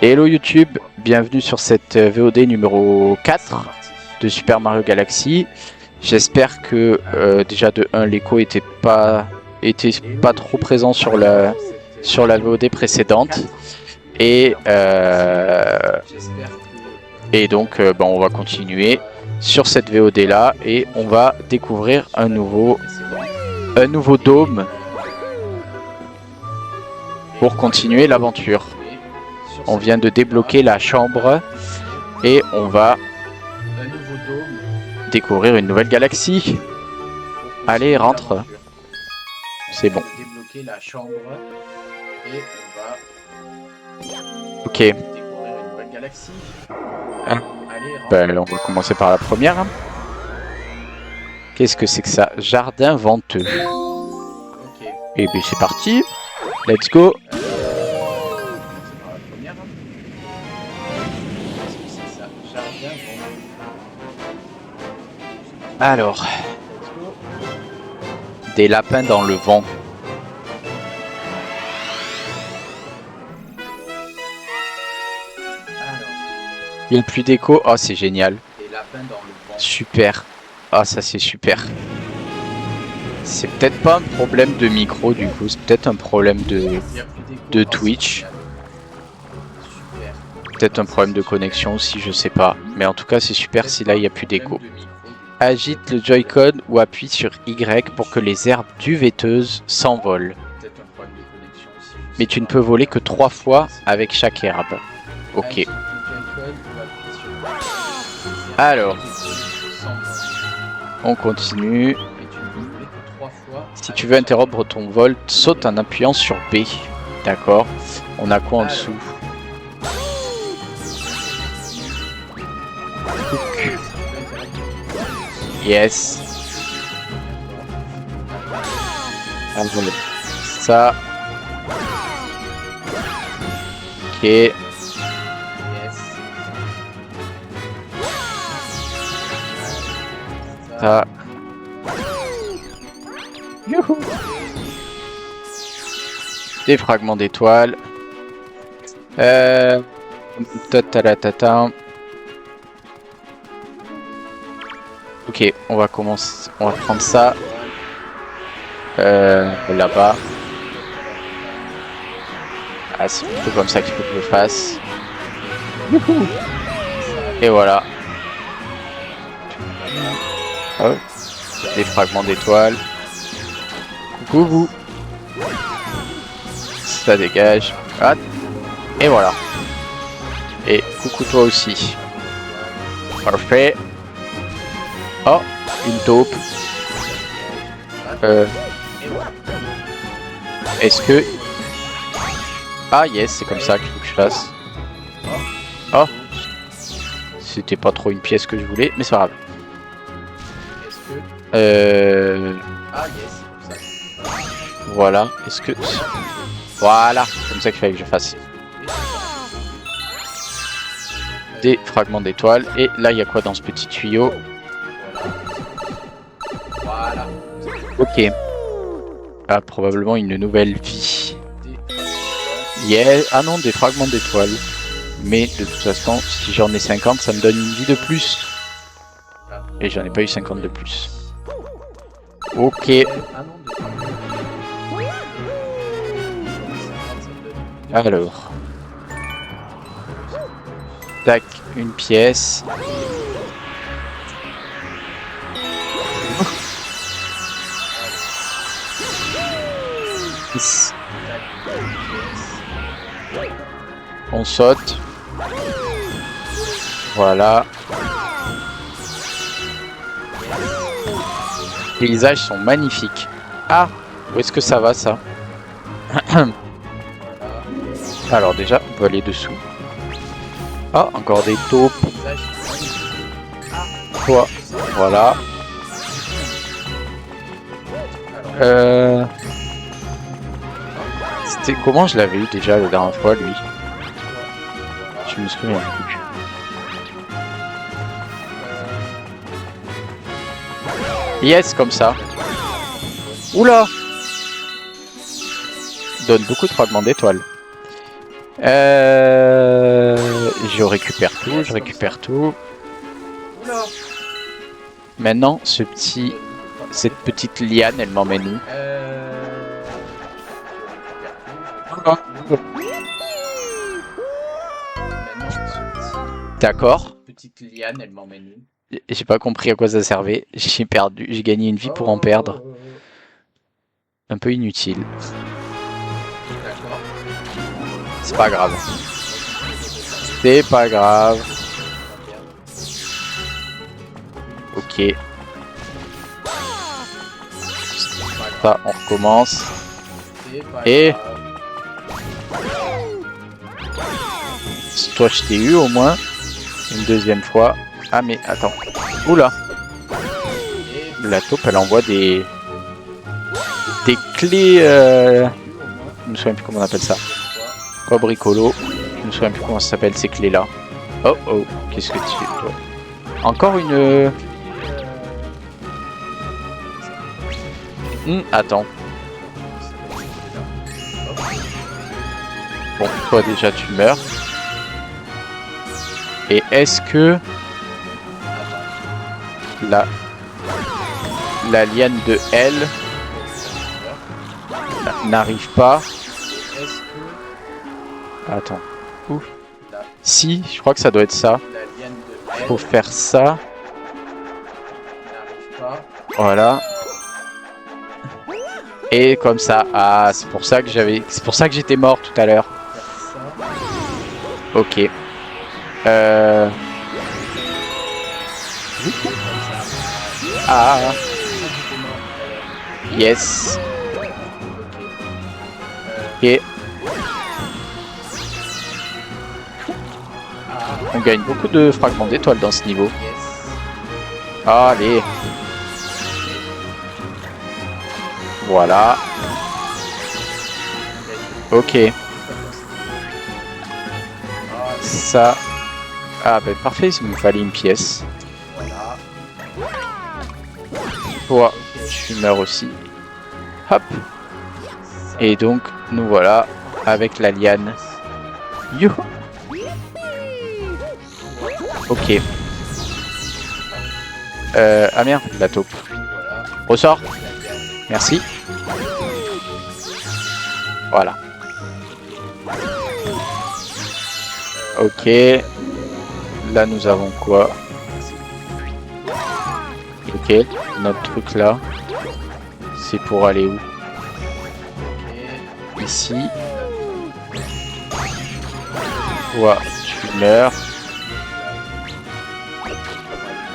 Hello YouTube, bienvenue sur cette VOD numéro 4 de Super Mario Galaxy. J'espère que déjà de 1 l'écho était pas trop présent sur la VOD précédente. Et donc on va continuer sur cette VOD là et on va découvrir un nouveau dôme pour continuer l'aventure. On vient de débloquer la chambre et on va découvrir une nouvelle galaxie. Allez, rentre. C'est bon. Débloquer la chambre et on va découvrir une nouvelle galaxie. Allez, on va commencer par la première. Qu'est-ce que c'est que ça? Jardin venteux. Et bien c'est parti. Let's go. Alors, des lapins dans le vent. Il n'y a plus d'écho. Oh, c'est génial. Super. Ah, ça c'est super. C'est peut-être pas un problème de micro du coup, c'est peut-être un problème de Twitch. Peut-être un problème de connexion aussi, je sais pas. Mais en tout cas, c'est super si là il n'y a plus d'écho. Agite le Joy-Con ou appuie sur Y pour que les herbes duveteuses s'envolent. Mais tu ne peux voler que 3 fois avec chaque herbe. Ok. Alors, on continue. Si tu veux interrompre ton vol, saute en appuyant sur B. D'accord. On a quoi en dessous? Yes. Ça. Ok. Ça. Youhou. Des fragments d'étoiles. Tata. Ok, on va commencer. On va prendre ça. Là-bas. Ah, c'est plutôt comme ça qu'il faut que je le fasse. Youhou. Et voilà. Oh. Des fragments d'étoiles. Coucou vous. Ça dégage. Ah. Et voilà. Et coucou toi aussi. Parfait. Oh, une taupe. Est-ce que... Ah yes, c'est comme ça qu'il faut que je fasse. Oh. C'était pas trop une pièce que je voulais, mais c'est pas grave. Ah yes, comme ça. Voilà. Est-ce que... Voilà, comme ça qu'il fallait que je fasse. Des fragments d'étoiles. Et là, il y a quoi dans ce petit tuyau? Voilà. Ok. Ah, probablement une nouvelle vie. Yeah. Ah non, des fragments d'étoiles. Mais de toute façon, si j'en ai 50, ça me donne une vie de plus. Et j'en ai pas eu 50 de plus. Ok. Alors. Tac, une pièce. On saute. Voilà. Les paysages sont magnifiques. Ah, où est-ce que ça va ça? Alors déjà, on peut aller dessous. Ah, encore des taupes. Toi, voilà. C'était comment je l'avais eu déjà la dernière fois lui? Je me souviens plus. Yes, comme ça. Oula! Donne beaucoup de fragments d'étoiles. Je récupère tout, je récupère tout. Maintenant, cette petite liane, elle m'emmène où? D'accord. Petite liane, elle m'emmène où? J'ai pas compris à quoi ça servait. J'ai perdu, j'ai gagné une vie pour en perdre. Un peu inutile. C'est pas grave. C'est pas grave. Ok. Ça, on recommence. Et... toi, je t'ai eu au moins. Une deuxième fois. Ah mais attends. Oula. La taupe, elle envoie des clés... Je me souviens plus comment on appelle ça. Quoi, bricolo. Je me souviens plus comment ça s'appelle ces clés là. Oh oh. Qu'est-ce que tu fais toi? Encore une... attends. Bon, toi déjà tu meurs. Et est-ce que la liane de L n'arrive pas? Attends. Ouf. Si, je crois que ça doit être ça. Faut faire ça. Voilà. Et comme ça. Ah, c'est pour ça que j'étais mort tout à l'heure. Ok. Ah. Yes. Ok. On gagne beaucoup de fragments d'étoiles dans ce niveau. Allez. Voilà. Ok. Ça. Ah ben parfait, il me fallait une pièce. Toi, tu meurs aussi. Hop. Et donc, nous voilà avec la liane. Youhou. Ok. Ah merde, la taupe. Ressort. Merci. Voilà. Ok. Là, nous avons quoi? Ok. Notre truc là. C'est pour aller où? Ici. Toi, tu meurs.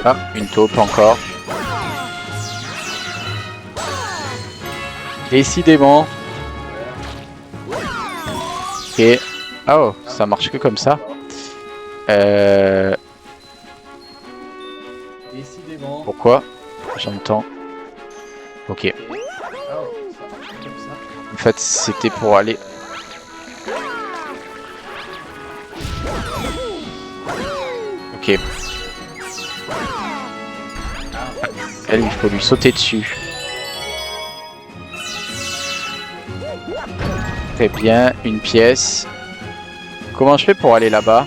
Ah, une taupe encore. Décidément. Ok. Oh, ça marche que comme ça. Pourquoi? J'entends. Ok. En fait, c'était pour aller... Ok. Elle, il faut lui sauter dessus. Très bien, une pièce. Comment je fais pour aller là-bas?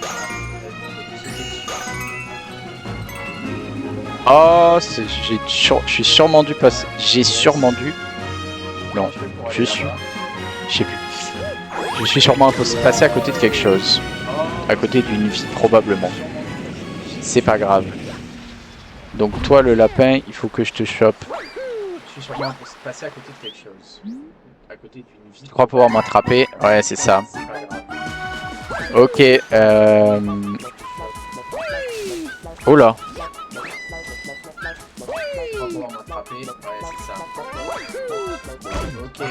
Oh, je suis sûrement dû passer. J'ai sûrement dû. Non, je suis. Je sais plus. Je suis sûrement passé à côté de quelque chose. À côté d'une vie, probablement. C'est pas grave. Donc, toi, le lapin, il faut que je te chope. Je suis sûrement passé à côté de quelque chose. À côté d'une vie. Je crois pouvoir m'attraper. Ouais, c'est ça. Ok. Oh là.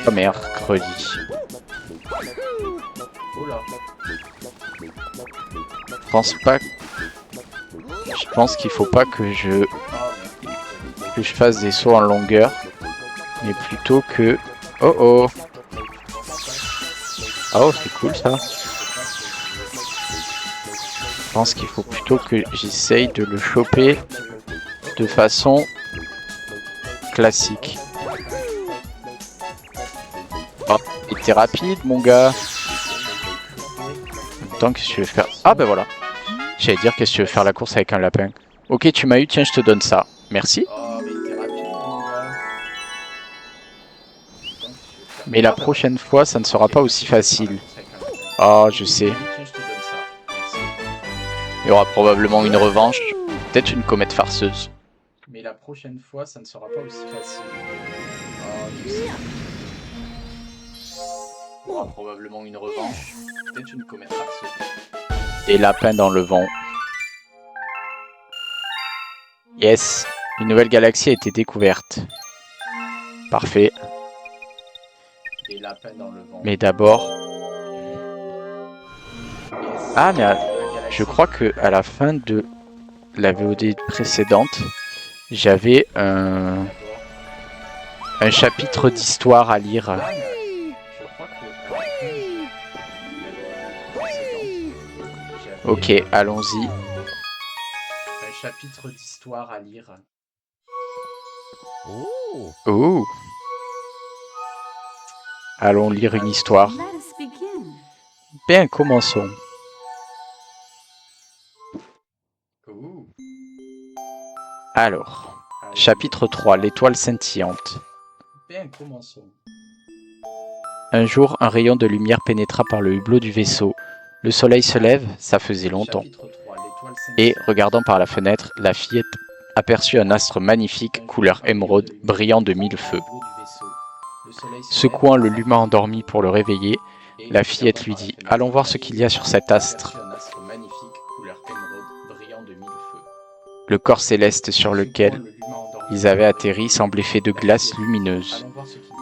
Oh mercredi. Je pense pas. Je pense qu'il faut pas que je fasse des sauts en longueur, mais plutôt que. Oh oh. Oh, c'est cool ça. Je pense qu'il faut plutôt que j'essaye de le choper de façon classique. Oh, t'es rapide mon gars. temps, qu'est-ce que tu veux faire? Ah ben voilà. J'allais dire, qu'est-ce que tu veux faire la course avec un lapin? Ok, tu m'as eu, tiens, je te donne ça. Merci. Mais la prochaine fois, ça ne sera pas aussi facile. Ah, je sais. Il y aura probablement une revanche. Peut-être une comète farceuse. Mais la prochaine fois, ça ne sera pas aussi facile. Ah, je sais. Il y aura probablement une revanche. Peut-être une comète farceuse. Des lapins dans le vent. Yes. Une nouvelle galaxie a été découverte. Parfait. Des lapins dans le vent. Mais d'abord... Ah, mais je crois que à la fin de la VOD précédente, j'avais un chapitre d'histoire à lire. Ok, allons-y. Un chapitre d'histoire à lire. Oh. Allons lire une histoire. Bien, commençons. Alors, chapitre 3, l'étoile scintillante. Bien, commençons. Un jour, un rayon de lumière pénétra par le hublot du vaisseau. Le soleil se lève, ça faisait longtemps. Et, regardant par la fenêtre, la fillette aperçut un astre magnifique, couleur émeraude, brillant de mille feux. Secouant le Luma endormi pour le réveiller, la fillette lui dit « Allons voir ce qu'il y a sur cet astre. » Le corps céleste sur lequel ils avaient atterri semblait fait de glace lumineuse.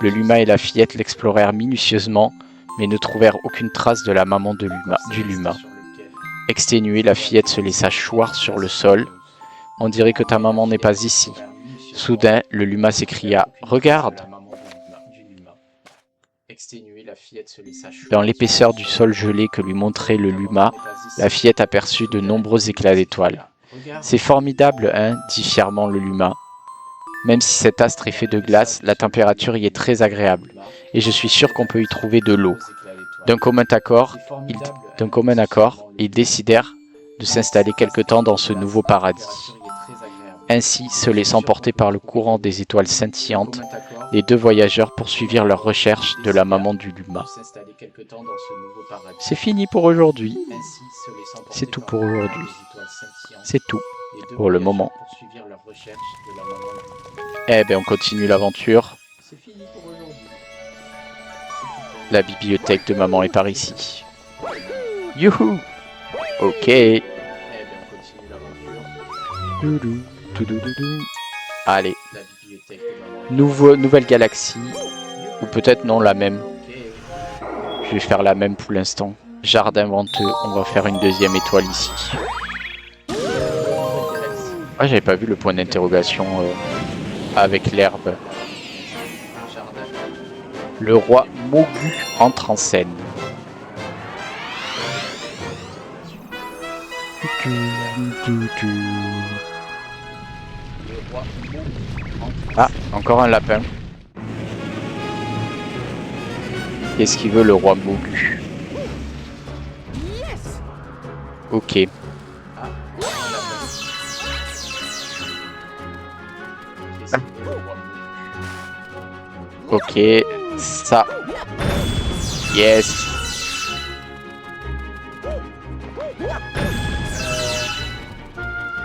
Le Luma et la fillette l'explorèrent minutieusement, mais ne trouvèrent aucune trace de la maman du Luma. Exténuée, la fillette se laissa choir sur le sol. « On dirait que ta maman n'est pas ici. » Soudain, le Luma s'écria « Regarde !» Dans l'épaisseur du sol gelé que lui montrait le Luma, la fillette aperçut de nombreux éclats d'étoiles. « C'est formidable, hein ?» dit fièrement le Luma. « Même si cet astre est fait de glace, la température y est très agréable, et je suis sûr qu'on peut y trouver de l'eau. » D'un commun accord, ils décidèrent de s'installer quelque temps dans ce nouveau paradis. Ainsi, se laissant porter par le courant des étoiles scintillantes, les deux voyageurs poursuivirent leur recherche de la maman du Luma. C'est fini pour aujourd'hui. C'est tout pour aujourd'hui. C'est tout pour le moment. Eh ben, on continue l'aventure. La bibliothèque de maman est par ici. Youhou! Ok. Allez. Nouvelle galaxie. Ou peut-être non, la même. Je vais faire la même pour l'instant. Jardin venteux. On va faire une deuxième étoile ici. Ah, j'avais pas vu le point d'interrogation avec l'herbe. Le roi Mogu entre en scène. Ah, encore un lapin. Qu'est-ce qu'il veut le roi Mogu? Ok. Ok, ça. Yes.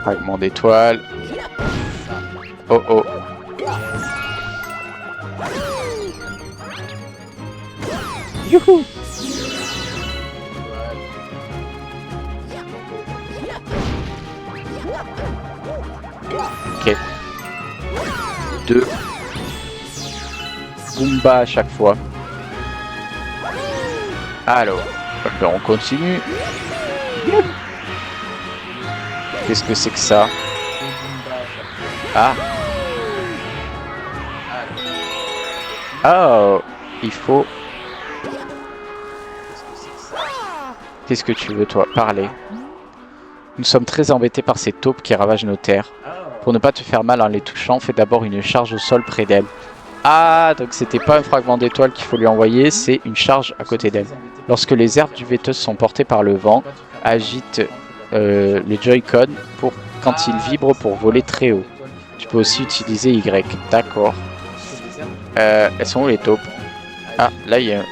Fragment d'étoile. Oh oh. Youhou. Ok. 2. Goomba à chaque fois. Alors, ben on continue. Qu'est-ce que c'est que ça? Ah. Oh, il faut... Qu'est-ce que tu veux, toi? Parler. Nous sommes très embêtés par ces taupes qui ravagent nos terres. Pour ne pas te faire mal en les touchant, fais d'abord une charge au sol près d'elles. Ah, donc c'était pas un fragment d'étoile qu'il faut lui envoyer, c'est une charge à côté d'elle. Lorsque les herbes du Vétus sont portées par le vent, agite le Joy-Con quand il vibre pour voler très haut. Tu peux aussi utiliser Y. D'accord. Elles sont où les taupes? Ah, là il y a un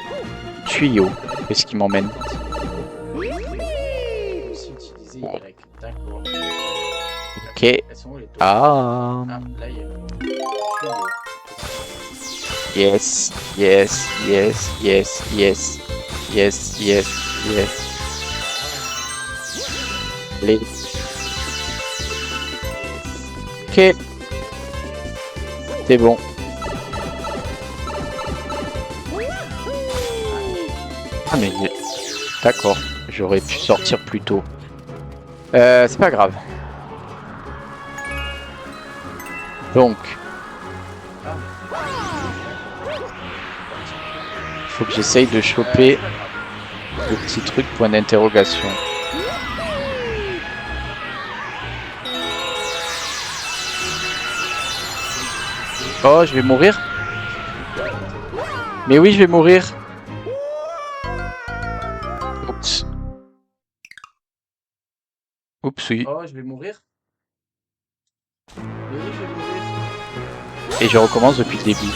tuyau. Qu'est-ce qui m'emmène? Ok. Ah. Yes, yes, yes, yes, yes, yes, yes, yes. Les... Ok. C'est bon. Ah mais... D'accord. J'aurais pu sortir plus tôt. C'est pas grave. Donc... Faut que j'essaye de choper le petit truc point d'interrogation. Oh, je vais mourir. Mais oui, je vais mourir. Oups. Oups, oui. Oh, je vais mourir. Mais oui, je vais mourir. Et je recommence depuis le début.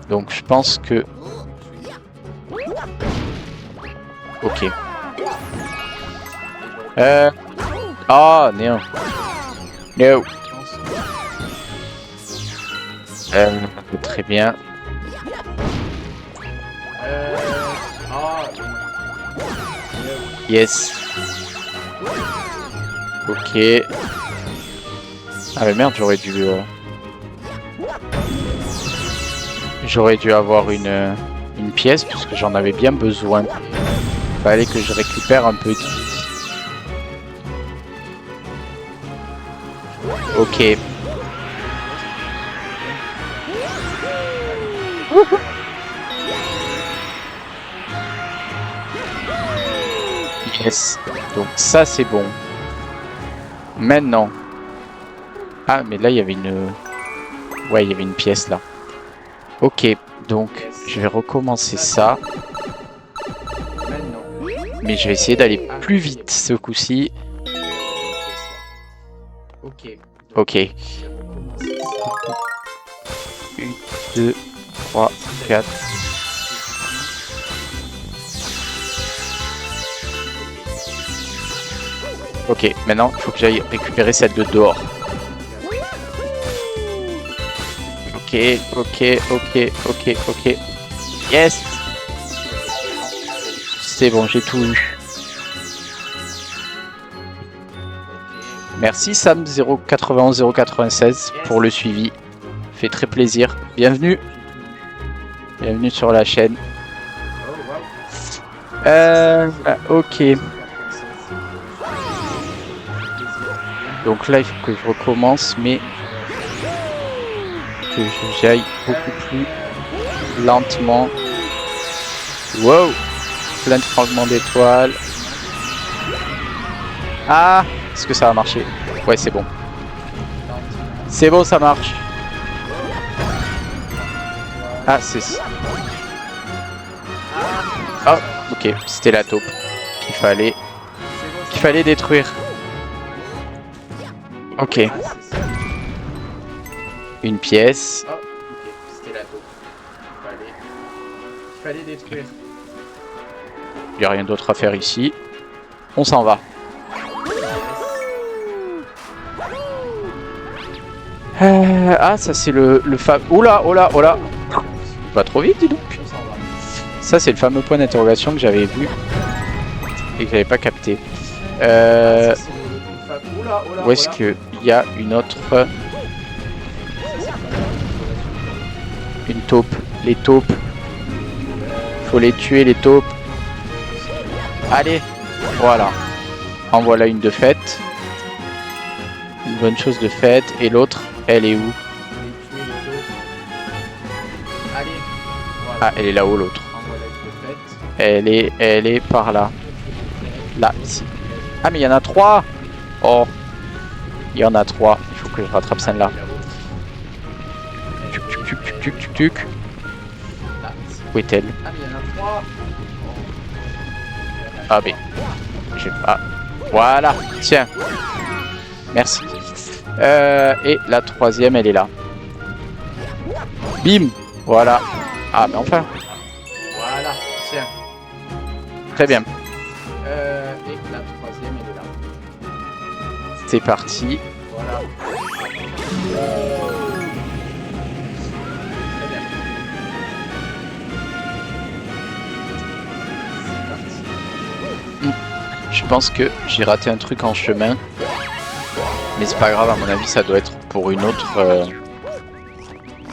Donc je pense que... Ok. Ah, non. No. Très bien. Yes. Ok. Ah mais merde, j'aurais dû avoir une pièce puisque j'en avais bien besoin. Fallait que je récupère un peu de vie. Ok. Yes. Donc ça c'est bon. Maintenant. Ah mais là il y avait une... Ouais, il y avait une pièce là. Ok, donc je vais recommencer ça. Mais je vais essayer d'aller plus vite ce coup-ci. Ok. 1, 2, 3, 4. Ok, maintenant il faut que j'aille récupérer celle de dehors. Ok, ok, ok, ok, ok. Yes! C'est bon, j'ai tout eu. Merci Sam 091 096 pour le suivi. Fait très plaisir. Bienvenue. Bienvenue sur la chaîne. Ok. Donc là, il faut que je recommence, mais que j'aille beaucoup plus lentement. Wow! Plein de fragments d'étoiles. Ah! Est-ce que ça va marcher? Ouais, c'est bon. C'est bon, ça marche. Ah, c'est... Ah, ok. C'était la taupe qu'il fallait détruire. Ok. Une pièce. Oh, ok, c'était la taupe. Il fallait détruire. Il n'y a rien d'autre à faire ici. On s'en va. Ah, ça c'est le fameux... Oula, oula, oula. Pas trop vite, dis donc. Ça c'est le fameux point d'interrogation que j'avais vu et que j'avais pas capté. Où est-ce qu'il y a une autre... Une taupe. Les taupes. Faut les tuer, les taupes. Allez. Voilà. En voilà une de faite. Une bonne chose de faite. Et l'autre, elle est où? Ah, elle est là-haut, l'autre. Elle est par là. Là, ici. Ah, mais il y en a 3. Oh. Il y en a 3. Il faut que je rattrape celle-là. Tuc, tuc, tuc, tuc, tuc, tuc. Où est-elle? Ah, mais il y en a 3. Ah mais... J'ai pas... Voilà, tiens. Merci. Et la troisième, elle est là. Bim. Voilà. Ah ben enfin. Voilà, tiens. Très bien. Et la troisième, elle est là. C'est parti. Voilà. Très bien. C'est parti. Je pense que j'ai raté un truc en chemin. Mais c'est pas grave, à mon avis, ça doit être pour une autre...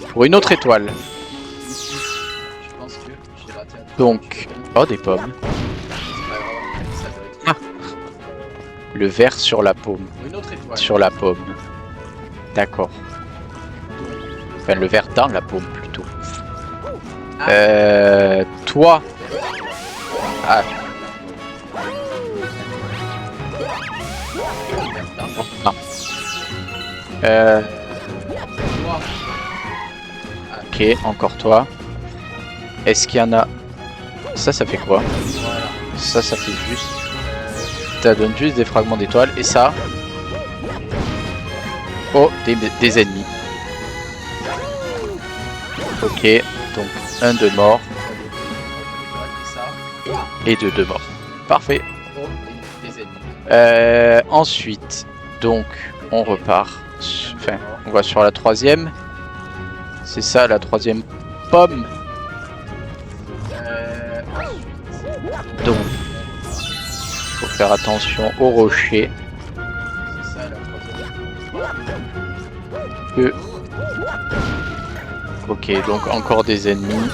Pour une autre étoile. Je pense que j'ai raté un truc. Donc... Oh, des pommes. C'est pas grave, ça doit être Ah. Le vert sur la paume. une autre étoile. Sur la paume. D'accord. Enfin, le vert dans la paume, plutôt. Toi. Ah. Non. Ok, encore toi. Est-ce qu'il y en a... Ça fait quoi? Voilà. Ça fait juste... Ça donne juste des fragments d'étoiles. Et ça... Oh, des ennemis. Ok, donc un de mort. Et deux morts. Parfait. Oh, des ennemis. Ensuite, donc, on repart. Enfin, on va sur la troisième. C'est ça, la troisième pomme. Ensuite. Donc, faut faire attention aux rochers. C'est ça, la troisième. Que... Ok, donc encore des ennemis.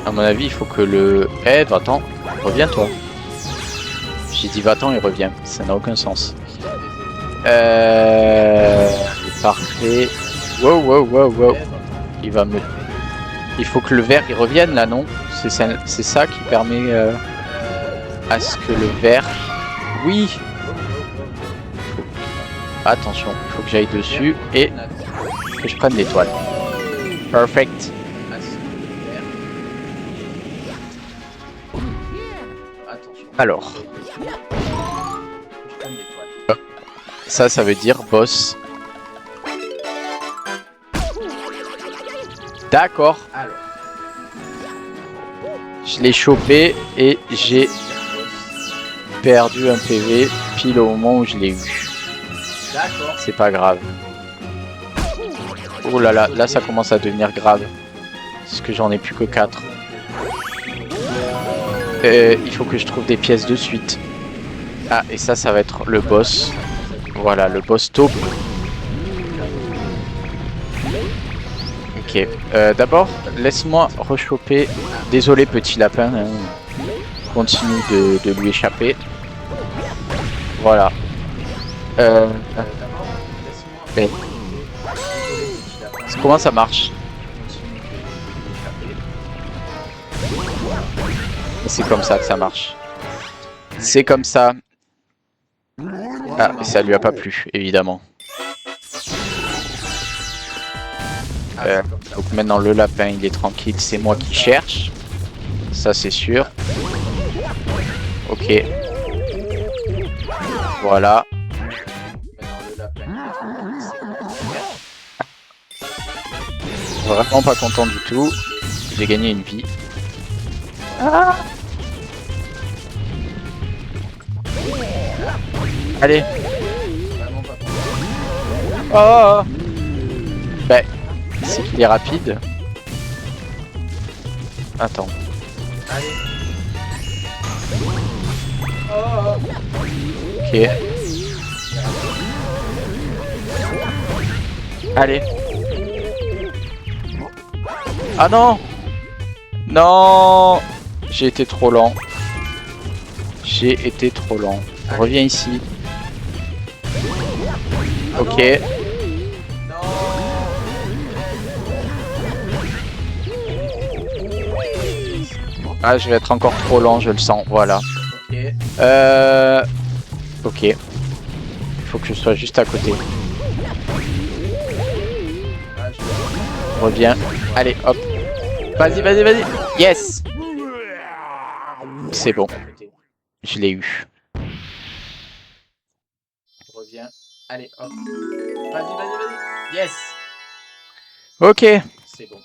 À mon avis, il faut que le... Eh, va-t'en. Reviens, toi. J'ai dit va-t'en et reviens. Ça n'a aucun sens. Parfait. Wow, wow, wow, wow. Il va me... Il faut que le vert il revienne là, non? C'est ça qui permet à ce que le vert... Oui. Attention, il faut que j'aille dessus et que je prenne l'étoile. Perfect. Alors. Ça veut dire boss. D'accord. Je l'ai chopé et j'ai perdu un PV pile au moment où je l'ai eu. D'accord. C'est pas grave. Oh là là, là ça commence à devenir grave. Parce que j'en ai plus que 4. Il faut que je trouve des pièces de suite. Ah, et ça va être le boss. Voilà, le boss taupe. Ok. D'abord, laisse-moi rechoper. Désolé, petit lapin. Hein. Continue de lui échapper. Voilà. Comment ça marche? C'est comme ça que ça marche. C'est comme ça. Ah, mais ça lui a pas plu, évidemment. Donc maintenant le lapin il est tranquille, c'est moi qui cherche. Ça c'est sûr. Ok. Voilà. Vraiment pas content du tout. J'ai gagné une vie. Ah. Allez. Oh. Ben, c'est qu'il est rapide. Attends. Ok. Allez. Ah non. Non. J'ai été trop lent. J'ai été trop lent. Reviens ici. Ok. Ah, je vais être encore trop lent, je le sens. Voilà. Ok. Il faut que je sois juste à côté. Reviens. Allez, hop. Vas-y, vas-y, vas-y. Yes. C'est bon. Je l'ai eu. Reviens. Allez, hop. Vas-y, vas-y, vas-y. Yes. Ok. C'est bon.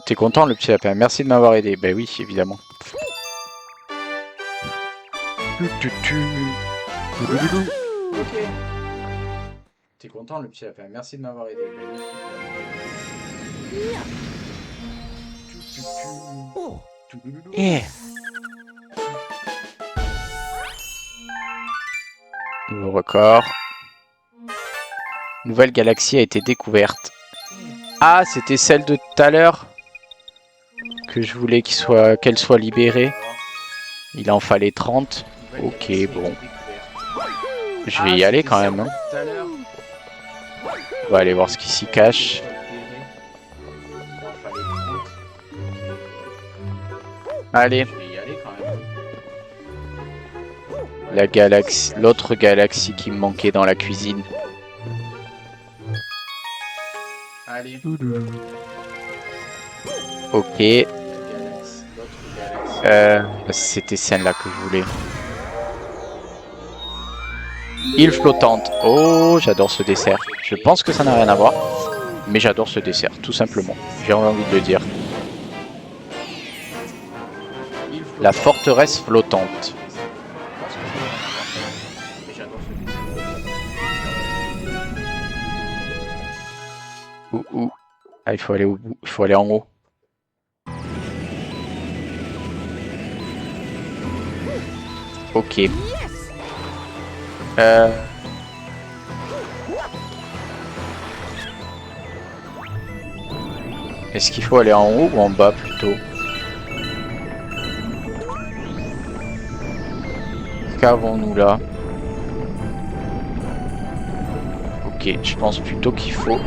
T'es content le petit lapin? Merci de m'avoir aidé. Ben oui, évidemment. Ok. T'es content le petit lapin? Merci de m'avoir aidé. Ben oui, évidemment. Yeah. Nouveau record. Nouvelle galaxie a été découverte. Ah, c'était celle de tout à l'heure que je voulais qu'elle soit libérée. Il en fallait 30. Ok, bon. Je vais y aller quand même. Hein. On va aller voir ce qui s'y cache. Allez. La galaxie, l'autre galaxie qui me manquait dans la cuisine. Allez. Ok. C'était celle-là que je voulais. Île flottante. Oh, j'adore ce dessert. Je pense que ça n'a rien à voir. Mais j'adore ce dessert, tout simplement. J'ai envie de le dire. La forteresse flottante. Où? Ah, il faut aller au bout. Il faut aller en haut. Ok. Est-ce qu'il faut aller en haut ou en bas plutôt? Qu'avons-nous là? Ok, je pense plutôt qu'il faut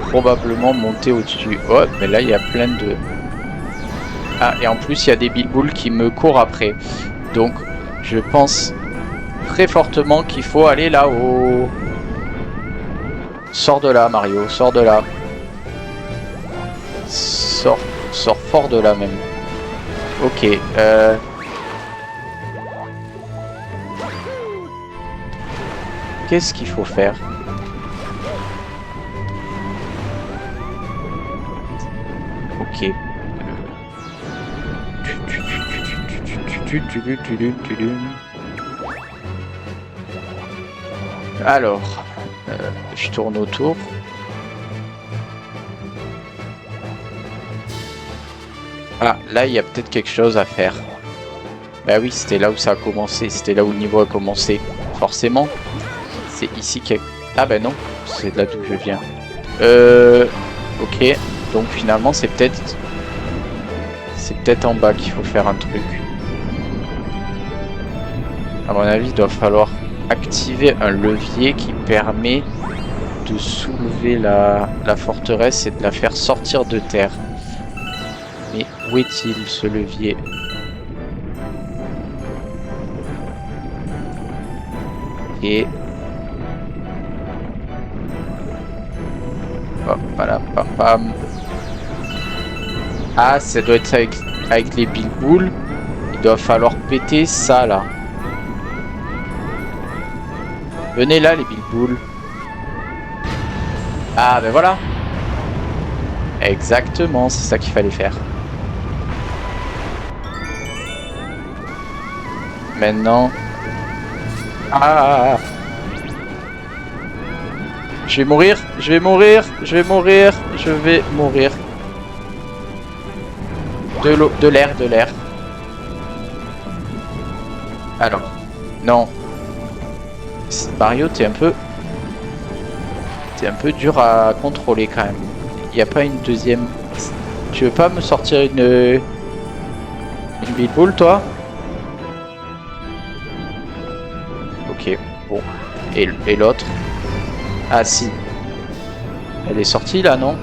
probablement monter au-dessus. Oh, mais là il y a plein de... Ah, et en plus il y a des bilboules qui me courent après. Donc, je pense très fortement qu'il faut aller là-haut. Sors de là, Mario, sors de là. Sors fort de là même. Ok, qu'est-ce qu'il faut faire? Ok. Alors, je tourne autour. Ah, là, il y a peut-être quelque chose à faire. Bah oui, c'était là où ça a commencé. C'était là où le niveau a commencé. Forcément, c'est ici qu'il y a... Ah bah non, c'est de là d'où je viens. Ok, donc finalement, c'est peut-être en bas qu'il faut faire un truc. À mon avis, il doit falloir activer un levier qui permet de soulever la forteresse et de la faire sortir de terre. Mais où est-il ce levier? Et... Hop, voilà, pam pam. Ah, ça doit être avec les bilboules. Il doit falloir péter ça là. Venez là les bilboules. Ah ben voilà. Exactement, c'est ça qu'il fallait faire. Maintenant... Ah, je vais mourir, je vais mourir, je vais mourir, je vais mourir. De l'eau, de l'air, de l'air. Alors, non. Mario, t'es un peu dur à contrôler quand même. Il n'y a pas une deuxième... Tu veux pas me sortir une bilboule, toi? Ok, bon. Et l'autre? Ah si. Elle est sortie là, non?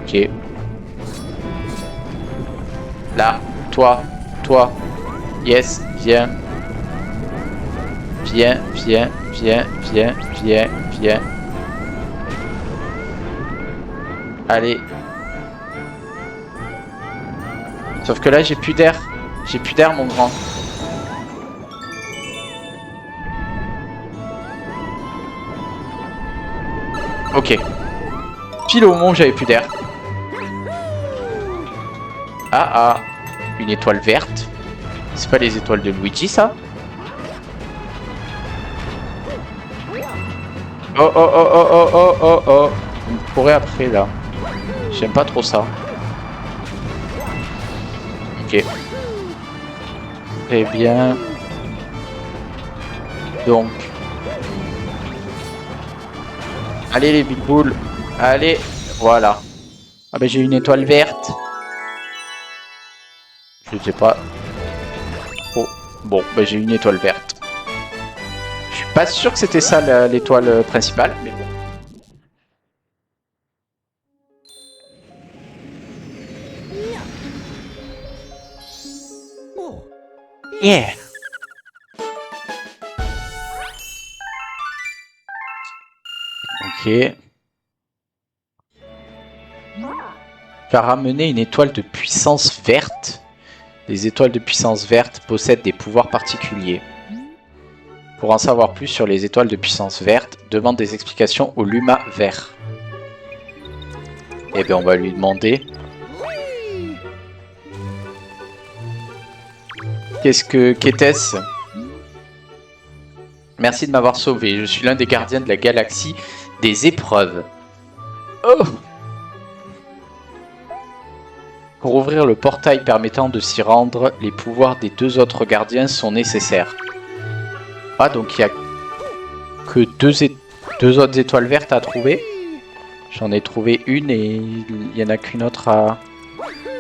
Ok. Là, toi. Yes, viens. Viens, viens, viens, viens, viens, viens. Allez. Sauf que là, j'ai plus d'air. J'ai plus d'air, mon grand. Ok. Pile au moment où j'avais plus d'air. Ah ah. Une étoile verte. C'est pas les étoiles de Luigi, ça? Oh oh oh oh oh oh oh oh. Vous me courez après là. J'aime pas trop ça. Ok. Très bien. Donc. Allez les big boules. Allez. Voilà. Ah ben j'ai une étoile verte. Je sais pas. Oh. Bon, ben j'ai une étoile verte. Je suis pas sûr que c'était ça l'étoile principale, mais bon. Yeah. Ok. Va ramener une étoile de puissance verte. Les étoiles de puissance verte possèdent des pouvoirs particuliers. Pour en savoir plus sur les étoiles de puissance verte, demande des explications au Luma vert. Eh bien, on va lui demander. Qu'était-ce? Merci de m'avoir sauvé. Je suis l'un des gardiens de la galaxie des épreuves. Oh! Pour ouvrir le portail permettant de s'y rendre, les pouvoirs des deux autres gardiens sont nécessaires. Ah, donc il n'y a que deux autres étoiles vertes à trouver. J'en ai trouvé une et il n'y en a qu'une autre à...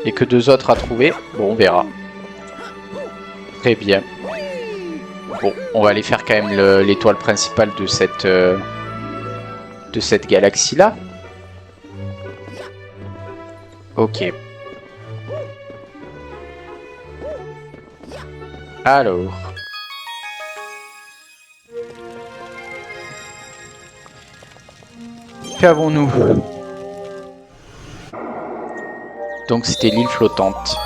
Et que deux autres à trouver. Bon, on verra. Très bien. Bon, on va aller faire quand même l'étoile principale de cette galaxie-là. Ok. Alors. Qu'avons-nous? Donc c'était l'île flottante.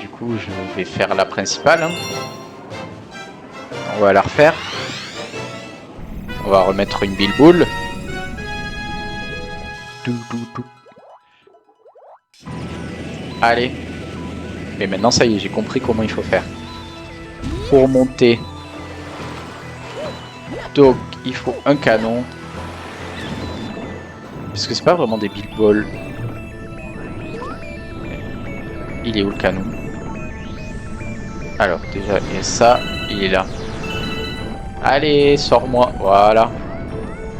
Du coup, je vais faire la principale. Hein. On va la refaire. On va remettre une bilboule. Allez. Et maintenant, ça y est, j'ai compris comment il faut faire. Pour monter. Donc, il faut un canon. Parce que c'est pas vraiment des bilboles. Il est où le canon? Alors, déjà, il y a ça. Il est là. Allez, sors-moi. Voilà.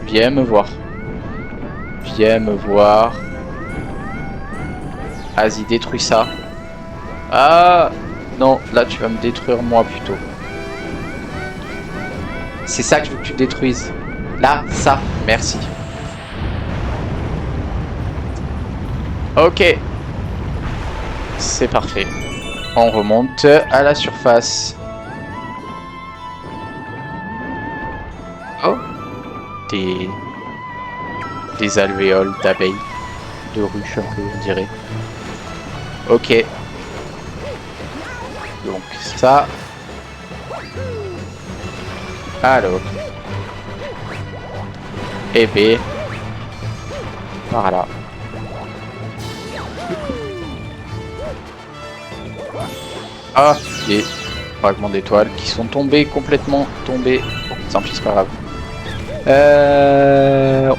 Viens me voir. Viens me voir. Vas-y, détruis ça. Ah non, là tu vas me détruire moi plutôt. C'est ça que je veux que tu détruises. Là, ça, merci. Ok. C'est parfait. On remonte à la surface. Oh. Des alvéoles d'abeilles. De ruches un peu, on dirait. Ok. Donc ça. Alors. Et B. Voilà. Ah, des fragments d'étoiles qui sont tombés, complètement tombés. Bon, tant pis, c'est pas grave.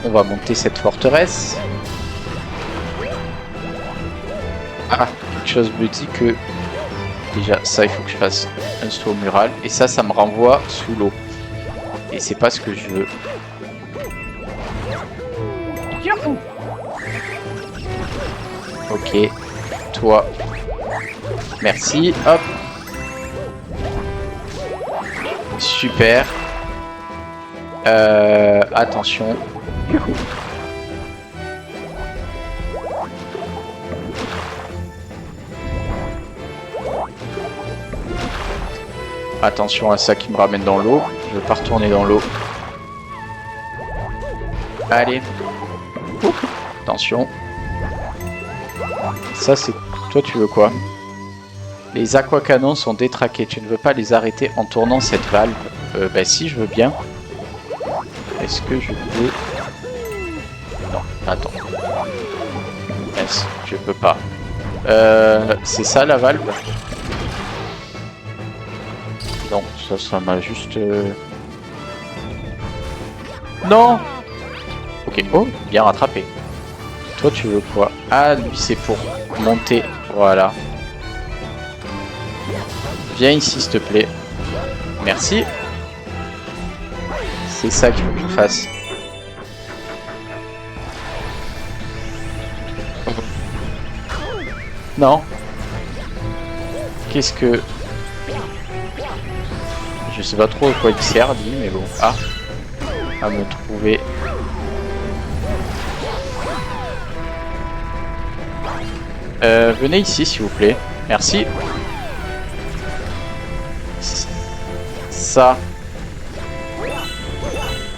On va monter cette forteresse. Ah, quelque chose me dit que... Déjà, ça, il faut que je fasse un saut mural. Et ça, ça me renvoie sous l'eau. Et c'est pas ce que je veux. Ok. Toi. Merci. Hop. Super. Attention. Attention à ça qui me ramène dans l'eau. Je veux pas retourner dans l'eau. Allez. Ouh. Attention. Ça c'est... Toi tu veux quoi? Les aquacanons sont détraqués. Tu ne veux pas les arrêter en tournant cette valve? Bah si, je veux bien. Est-ce que je peux... Non, attends. Yes, je peux pas. C'est ça la valve? Non, ça m'a juste... Non! Ok, oh, bien rattrapé. Toi, tu veux quoi? Ah, lui, c'est pour monter. Voilà. Viens ici, s'il te plaît. Merci. C'est ça qu'il faut que je fasse. Non. Qu'est-ce que... Je sais pas trop à quoi il sert, lui, mais bon. Ah. À me trouver... venez ici, s'il vous plaît. Merci. Ça.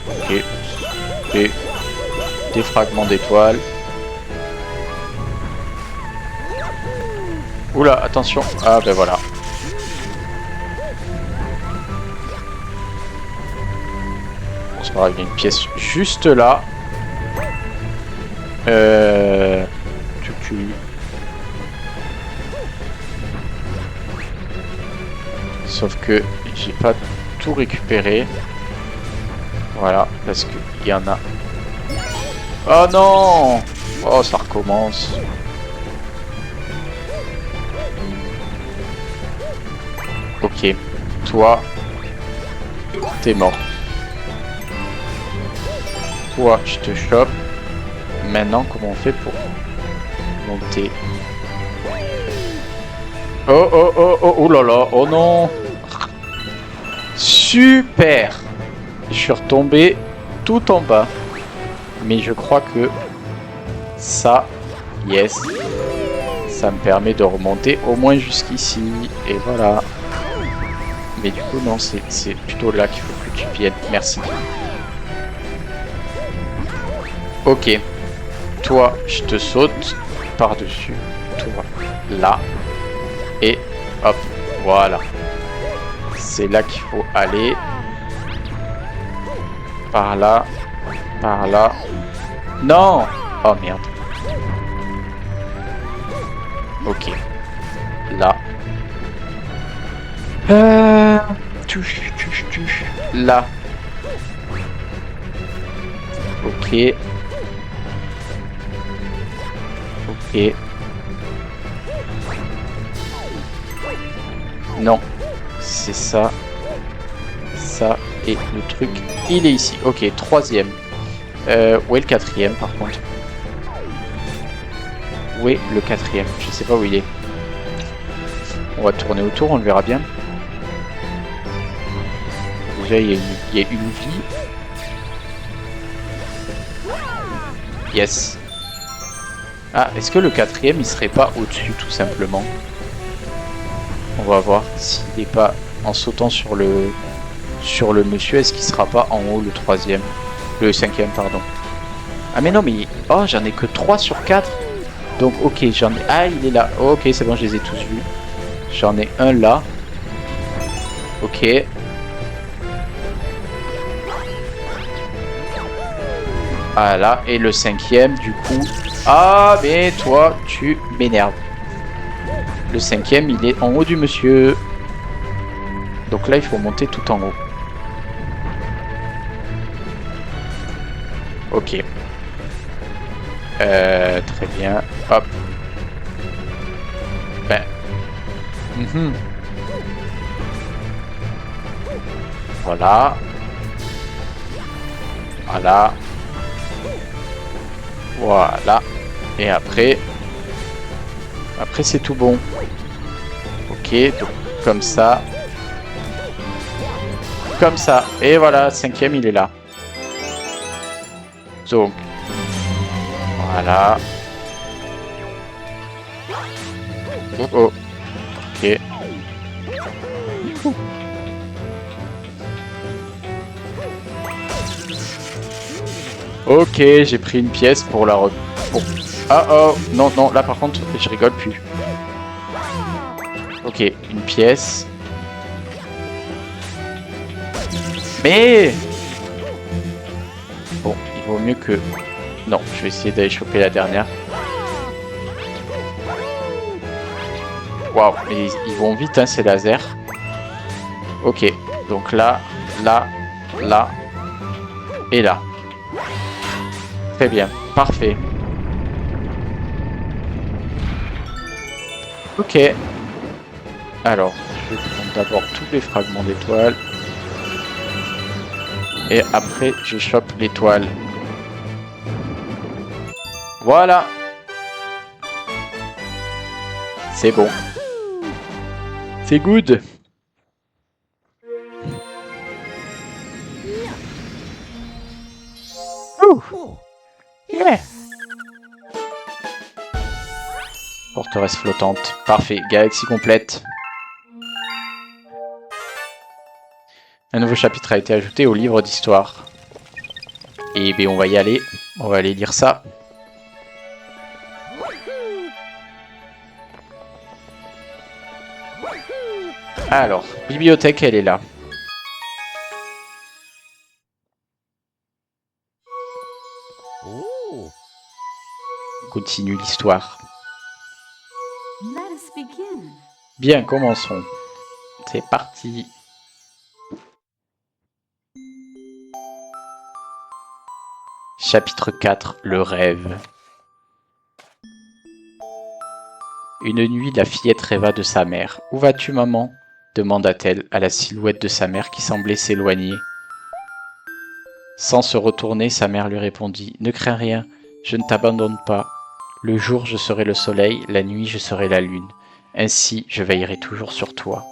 Ok. Et des fragments d'étoiles. Oula, attention. Ah ben voilà. Bon, c'est pas grave, il y a une pièce juste là. Sauf que j'ai pas tout récupéré. Voilà, parce qu'il y en a. Oh non! Oh, ça recommence. Ok, toi, t'es mort. Toi, je te chope. Maintenant, comment on fait pour monter? Oh oh oh oh oh là là, oh non! Super! Je suis retombé tout en bas. Mais je crois que ça, yes, ça me permet de remonter au moins jusqu'ici. Et voilà. Mais du coup, non, c'est plutôt là qu'il faut que tu viennes. Merci. Ok. Toi, je te saute par-dessus. Toi, là. Et hop, voilà. C'est là qu'il faut aller. Par là. Par là. Non! Oh merde. Ok. Là. Touche. Là. Ok. Ok. Non. C'est ça. Ça. Et le truc, il est ici. Ok, troisième. Où est le quatrième par contre? Où est le quatrième? Je sais pas où il est. On va tourner autour, on le verra bien. Déjà, il y a une vie. Yes. Ah, est-ce que le quatrième, il serait pas au-dessus, tout simplement? On va voir s'il n'est pas en sautant sur le monsieur, est-ce qu'il sera pas en haut, le troisième? Le cinquième, pardon. Ah mais non, mais... Oh, j'en ai que 3 sur 4. Donc, ok, j'en ai... Ah, il est là. Oh, ok, c'est bon, je les ai tous vus. J'en ai un là. Ok. Ah là, et le cinquième, du coup... Ah, mais toi, tu m'énerves. Le cinquième, il est en haut du monsieur. Donc là, il faut monter tout en haut. Ok. Très bien. Hop. Ben. Voilà. Voilà. Voilà. Et après... Après, c'est tout bon. Ok, donc comme ça. Comme ça. Et voilà, cinquième, il est là. Donc... Voilà. Oh oh. Ok. Ok, j'ai pris une pièce pour la Ah oh, non, non, là par contre, je rigole plus. Ok, une pièce. Mais... Bon, il vaut mieux que... Non, je vais essayer d'aller choper la dernière. Waouh, mais ils vont vite, hein, ces lasers. Ok, donc là, là, là, et là. Très bien, parfait. Ok. Alors, je vais prendre d'abord tous les fragments d'étoiles. Et après, je chope l'étoile. Voilà. C'est bon. C'est good. Ouh. Yeah. Forteresse flottante. Parfait. Galaxie complète. Un nouveau chapitre a été ajouté au livre d'histoire. Et bien on va y aller. On va aller lire ça. Alors, bibliothèque, elle est là. Continue l'histoire. Bien, commençons. C'est parti. Chapitre 4, le rêve. Une nuit, la fillette rêva de sa mère. « Où vas-tu, maman ?» demanda-t-elle à la silhouette de sa mère qui semblait s'éloigner. Sans se retourner, sa mère lui répondit « Ne crains rien, je ne t'abandonne pas. Le jour, je serai le soleil, la nuit, je serai la lune. Ainsi, je veillerai toujours sur toi. »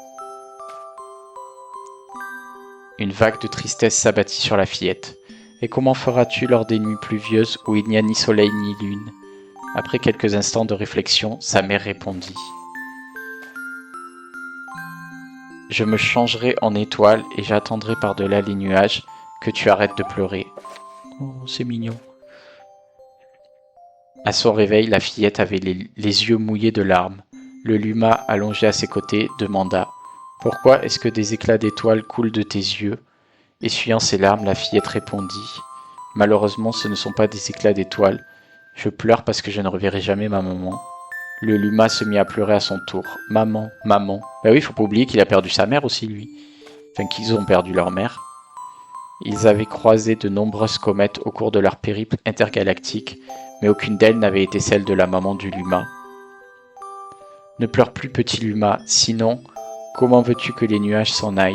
Une vague de tristesse s'abattit sur la fillette. « Et comment feras-tu lors des nuits pluvieuses où il n'y a ni soleil ni lune ?» Après quelques instants de réflexion, sa mère répondit. « Je me changerai en étoile et j'attendrai par-delà les nuages que tu arrêtes de pleurer. » Oh, c'est mignon. À son réveil, la fillette avait les yeux mouillés de larmes. Le luma, allongé à ses côtés, demanda « Pourquoi est-ce que des éclats d'étoiles coulent de tes yeux ?» Essuyant ses larmes, la fillette répondit « Malheureusement, ce ne sont pas des éclats d'étoiles. Je pleure parce que je ne reverrai jamais ma maman. » Le luma se mit à pleurer à son tour. « Maman, maman. » Ben oui, faut pas oublier qu'il a perdu sa mère aussi, lui. Enfin, qu'ils ont perdu leur mère. Ils avaient croisé de nombreuses comètes au cours de leur périple intergalactique, mais aucune d'elles n'avait été celle de la maman du luma. « Ne pleure plus, petit luma, sinon, comment veux-tu que les nuages s'en aillent ?»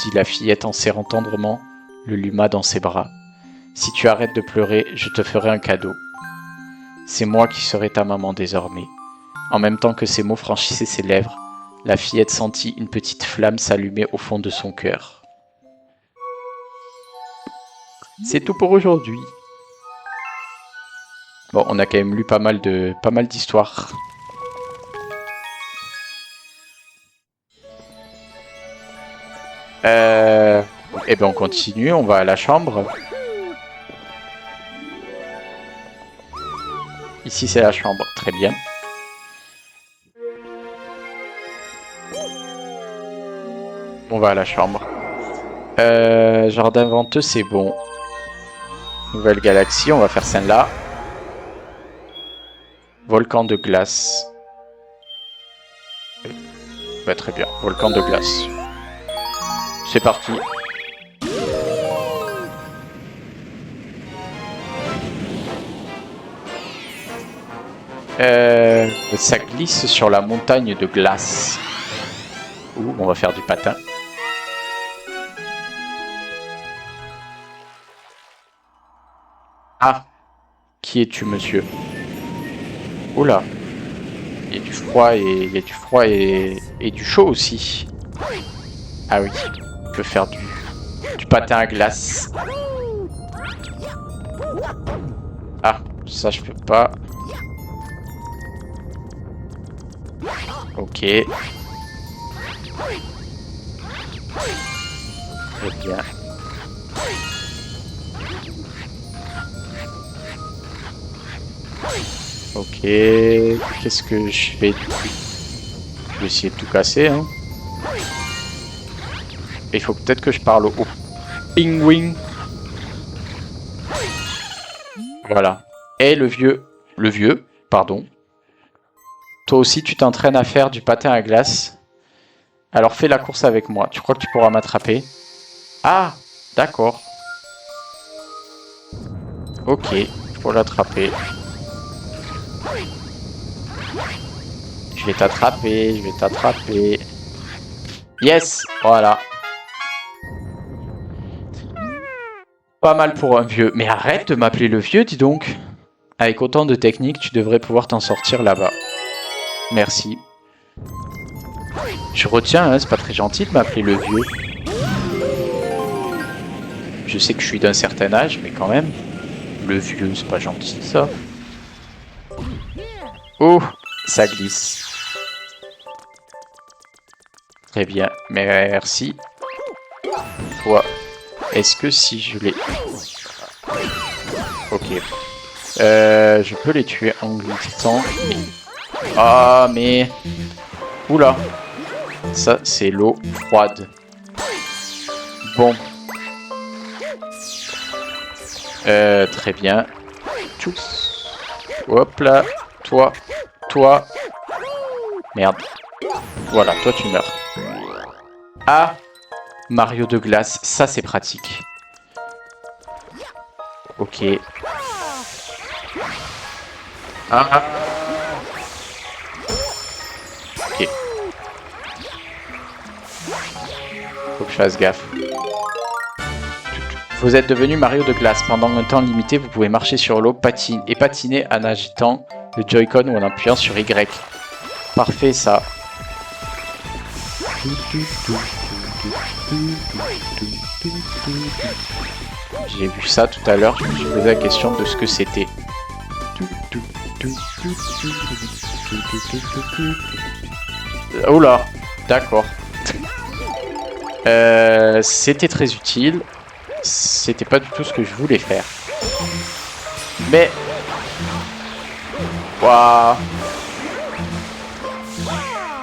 dit la fillette en serrant tendrement le luma dans ses bras. « Si tu arrêtes de pleurer, je te ferai un cadeau. C'est moi qui serai ta maman désormais. » En même temps que ces mots franchissaient ses lèvres, la fillette sentit une petite flamme s'allumer au fond de son cœur. C'est tout pour aujourd'hui. Bon, on a quand même lu pas mal d'histoires. Et ben on continue, on va à la chambre. Ici c'est la chambre, très bien. On va à la chambre. Jardin venteux, c'est bon. Nouvelle galaxie, on va faire celle-là. Volcan de glace. Bah, très bien, volcan de glace. C'est parti. Ça glisse sur la montagne de glace. Ouh, on va faire du patin. Ah, qui es-tu, monsieur? Oula, il y a du froid et du chaud aussi. Ah oui, on peut faire du patin à glace. Ah, ça je peux pas. Ok. Très bien. Ok, qu'est-ce que je fais du coup? Je vais essayer de tout casser, hein. Il faut peut-être que je parle au pingouin. Voilà. Et le vieux, pardon. Toi aussi, tu t'entraînes à faire du patin à glace. Alors fais la course avec moi. Tu crois que tu pourras m'attraper? Ah, d'accord. Ok, faut l'attraper. Je vais t'attraper, je vais t'attraper. Yes, voilà. Pas mal pour un vieux. Mais arrête de m'appeler le vieux, dis donc. Avec autant de techniques, tu devrais pouvoir t'en sortir là-bas. Merci. Je retiens, hein, c'est pas très gentil de m'appeler le vieux. Je sais que je suis d'un certain âge, mais quand même. Le vieux, c'est pas gentil, ça. Oh, ça glisse. Très bien, merci. Toi, est-ce que si je les... Ok. Je peux les tuer en glissant. Ah, mais... Oula. Ça, c'est l'eau froide. Bon. Très bien. Tchou. Hop là. Toi. Merde. Voilà, toi tu meurs. Ah, Mario de glace, ça c'est pratique. Ok. Ah. Ok. Faut que je fasse gaffe. Vous êtes devenu Mario de glace. Pendant un temps limité, vous pouvez marcher sur l'eau, patiner en agitant le Joy-Con ou en appuyant sur Y. Parfait ça. J'ai vu ça tout à l'heure, je me suis posé la question de ce que c'était. Oula, d'accord. C'était très utile. C'était pas du tout ce que je voulais faire. Mais... Waouh.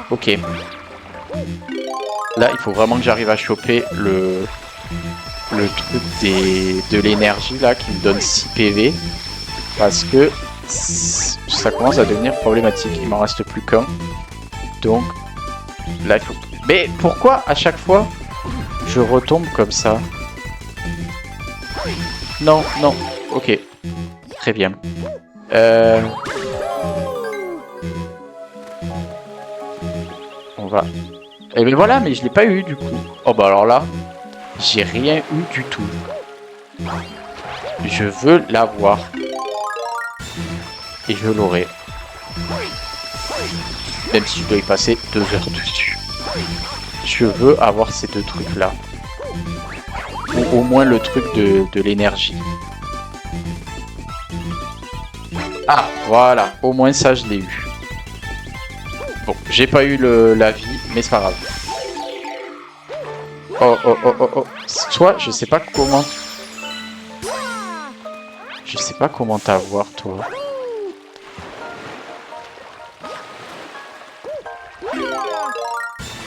Ok. Là, il faut vraiment que j'arrive à choper le truc de l'énergie là qui me donne 6 PV. Parce que ça commence à devenir problématique. Il m'en reste plus qu'un. Donc, là, il faut... Mais pourquoi à chaque fois je retombe comme ça? Non, non. Ok. Très bien. On va... Et ben voilà, mais je l'ai pas eu du coup. Oh bah alors là, j'ai rien eu du tout. Je veux l'avoir. Et je l'aurai. Même si je dois y passer 2 heures dessus. Je veux avoir ces deux trucs là. Ou au moins le truc de l'énergie. Ah, voilà. Au moins ça, je l'ai eu. Bon, j'ai pas eu la vie, mais c'est pas grave. Oh. Toi, je sais pas comment... Je sais pas comment t'avoir, toi.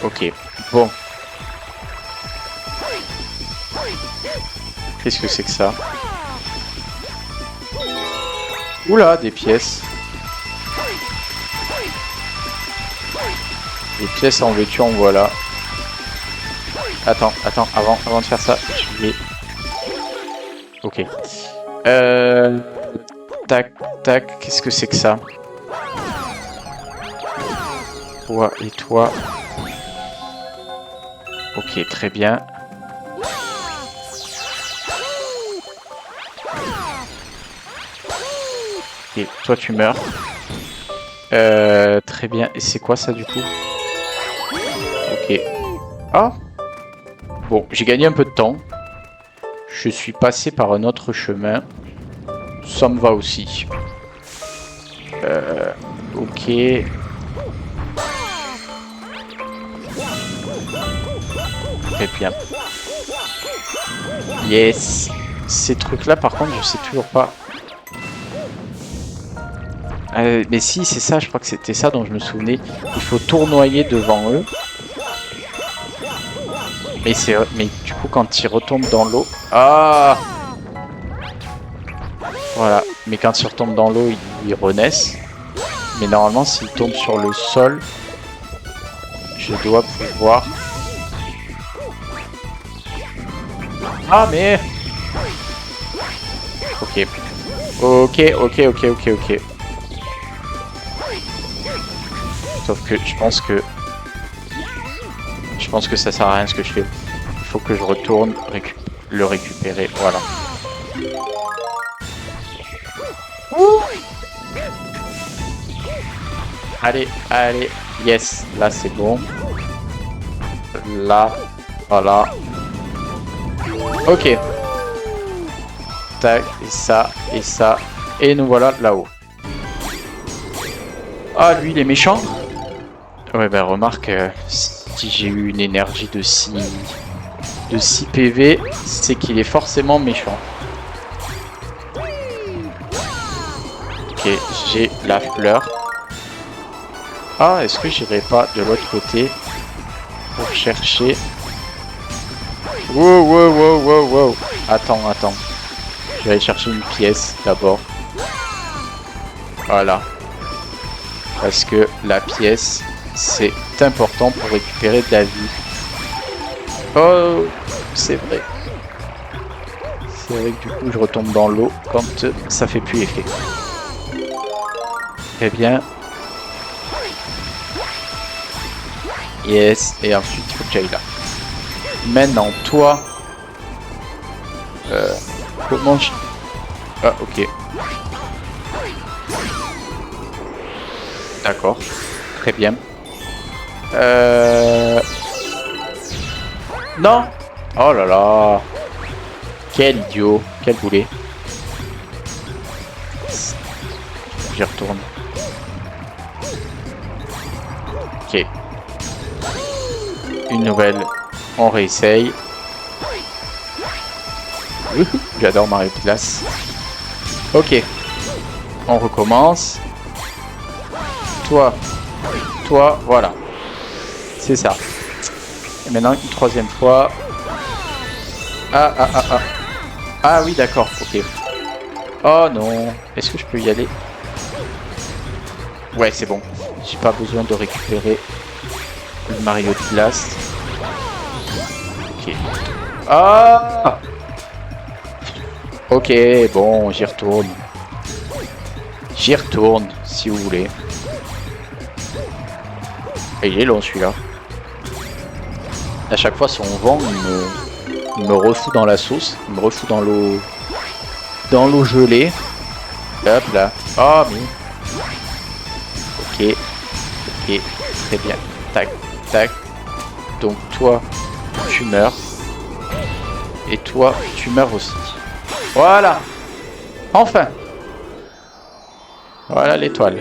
Ok, bon. Qu'est-ce que c'est que ça? Oula, des pièces. Des pièces en veux-tu, en voilà. Attends, avant de faire ça, je vais... Ok. Tac, qu'est-ce que c'est que ça? Toi et toi. Ok, très bien. Ok, toi tu meurs. Très bien. Et c'est quoi ça du coup? Ok. Ah! Bon, j'ai gagné un peu de temps. Je suis passé par un autre chemin. Ça me va aussi. Ok. Très bien. Yes. Ces trucs-là, par contre, je sais toujours pas. Mais si, c'est ça, je crois que c'était ça dont je me souvenais. Il faut tournoyer devant eux. Mais du coup, quand ils retombent dans l'eau... Ah! Voilà. Mais quand ils retombent dans l'eau, ils renaissent. Mais normalement, s'ils tombent sur le sol, je dois pouvoir... Ah, mais... Ok. Ok. Sauf que je pense que ça sert à rien ce que je fais. Il faut que je retourne le récupérer. Voilà. Allez. Yes. Là, c'est bon. Là. Voilà. Ok. Tac. Et ça. Et nous voilà là-haut. Ah, lui, il est méchant. Ouais, bah remarque, si j'ai eu une énergie de 6 PV, c'est qu'il est forcément méchant. Ok, j'ai la fleur. Ah, est-ce que j'irai pas de l'autre côté pour chercher... Wow. Attends. Je vais aller chercher une pièce d'abord. Voilà. Parce que la pièce, c'est important pour récupérer de la vie. Oh, c'est vrai. C'est vrai que du coup, je retombe dans l'eau quand ça fait plus effet. Très bien. Yes, et ensuite, il faut que j'aille là. Maintenant, toi... comment je... Ah, ok. D'accord. Très bien. Non. Oh là là. Quel idiot. Quel boulet. J'y retourne. Ok. Une nouvelle. On réessaye. J'adore Mario Glace. Ok. On recommence. Toi, voilà. C'est ça. Et maintenant, une troisième fois. Ah oui, d'accord, ok. Oh non. Est-ce que je peux y aller? Ouais, c'est bon. J'ai pas besoin de récupérer le Mario de glace. Ok. Ah! Ok, bon, j'y retourne. J'y retourne, si vous voulez. Et il est long celui-là. À chaque fois son vent il me refout dans la sauce. Il me refout dans l'eau. Dans l'eau gelée. Hop là. Ah mais. Ok. Très bien. Tac. Donc toi tu meurs. Et toi tu meurs aussi. Voilà. Enfin. Voilà l'étoile.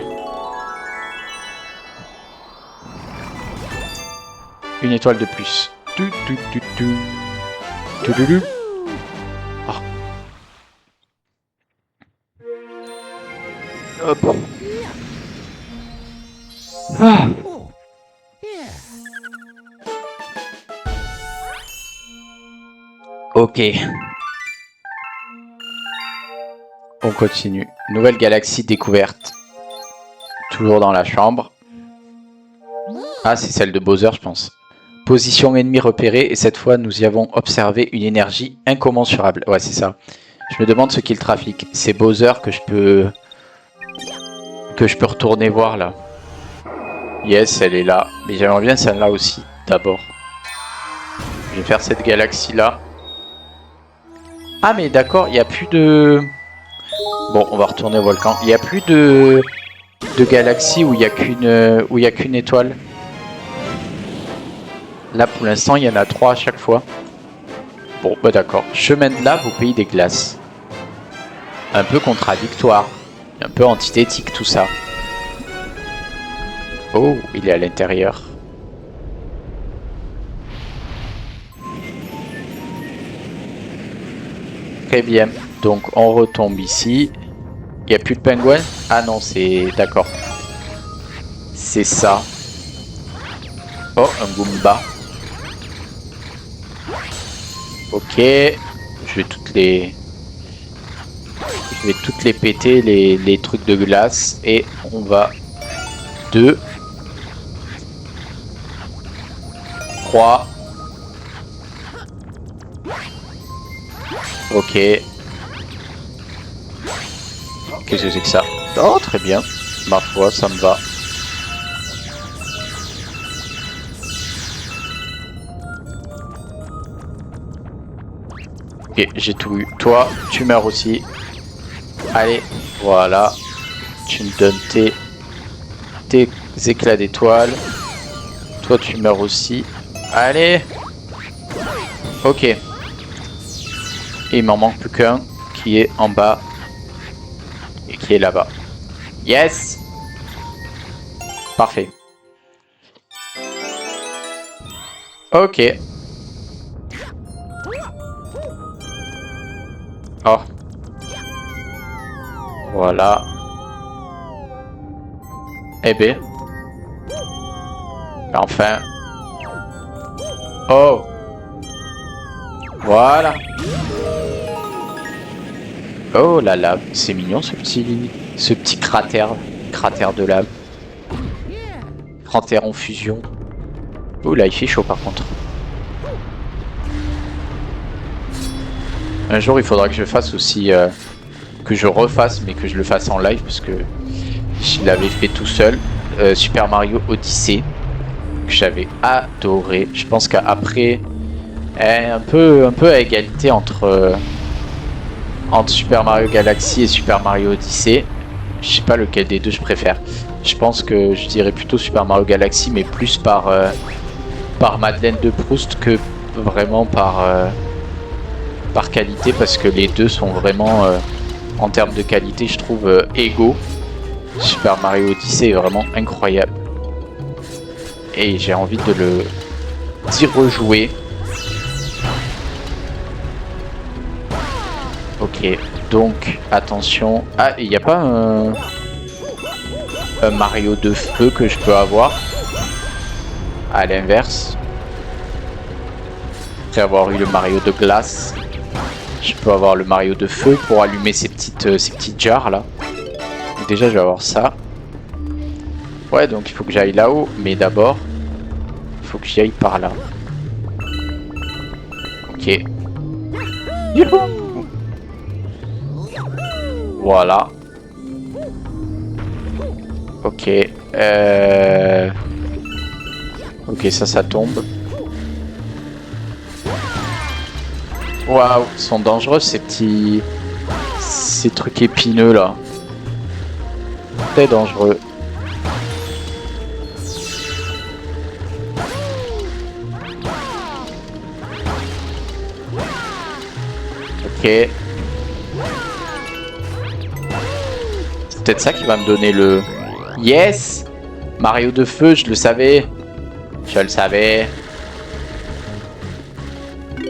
Une étoile de plus. Ah. Hop. Ah. Ok. On continue. Nouvelle galaxie découverte. Toujours dans la chambre. Ah, c'est celle de Bowser, je pense. Position ennemie repérée, et cette fois, nous y avons observé une énergie incommensurable. Ouais, c'est ça. Je me demande ce qu'il trafique. C'est Bowser que je peux retourner voir, là. Yes, elle est là. Mais j'aimerais bien celle-là aussi, d'abord. Je vais faire cette galaxie-là. Ah, mais d'accord, il n'y a plus de... Bon, on va retourner au volcan. Il n'y a plus de galaxie où il n'y a qu'une étoile. Là, pour l'instant, il y en a 3 à chaque fois. Bon, bah d'accord. Chemin de lave au pays des glaces. Un peu contradictoire. Un peu antithétique, tout ça. Oh, il est à l'intérieur. Très bien. Donc, on retombe ici. Il n'y a plus de pingouin? Ah non, c'est... D'accord. C'est ça. Oh, un Goomba. Ok. Je vais toutes les péter, les trucs de glace. Et on va... 2. 3. Ok. Qu'est-ce que c'est que ça? Oh, très bien. Ma foi, ça me va. Ok, j'ai tout eu. Toi, tu meurs aussi. Allez, voilà. Tu me donnes tes éclats d'étoiles. Toi, tu meurs aussi. Allez. Ok. Et il m'en manque plus qu'un qui est en bas. Et qui est là-bas. Yes! Parfait. Ok. Oh. Voilà. Eh ben. Enfin. Oh. Voilà. Oh la lave, c'est mignon ce petit cratère de lave. Cratère en fusion. Oh là il fait chaud par contre. Un jour il faudra que je fasse aussi, que je refasse mais que je le fasse en live parce que je l'avais fait tout seul. Super Mario Odyssey que j'avais adoré. Je pense qu'après un peu à égalité entre Super Mario Galaxy et Super Mario Odyssey. Je sais pas lequel des deux je préfère. Je pense que je dirais plutôt Super Mario Galaxy, mais plus par Madeleine de Proust que vraiment par qualité, parce que les deux sont vraiment, en termes de qualité, je trouve égaux. Super Mario Odyssey est vraiment incroyable. Et j'ai envie d'y rejouer. Ok, donc attention. Ah, il n'y a pas un Mario de feu que je peux avoir. À l'inverse. Après avoir eu le Mario de glace, je peux avoir le Mario de feu pour allumer ces petites jarres là. Donc déjà je vais avoir ça. Ouais, donc il faut que j'aille là-haut, mais d'abord il faut que j'y aille par là. Ok. Youhou! Voilà. Ok. Ok, ça tombe. Waouh, ils sont dangereux ces trucs épineux là. Très dangereux. Ok. C'est peut-être ça qui va me donner le... Yes! Mario de feu, je le savais. Je le savais.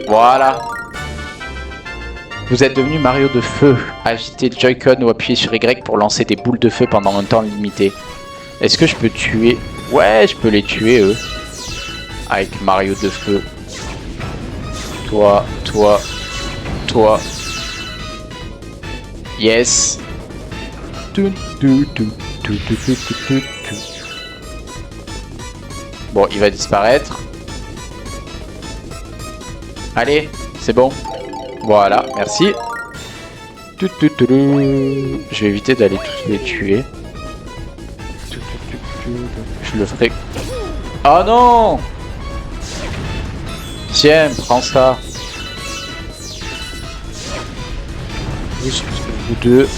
Voilà. Vous êtes devenu Mario de feu. Agitez le Joy-Con ou appuyez sur Y pour lancer des boules de feu pendant un temps limité. Est-ce que je peux tuer? Ouais, je peux les tuer, eux. Avec Mario de feu. Toi, toi, toi. Yes. Bon, il va disparaître. Allez, c'est bon. Voilà, merci. Je vais éviter d'aller tous les tuer. Je le ferai. Oh non! Tiens, prends ça. Juste vous deux.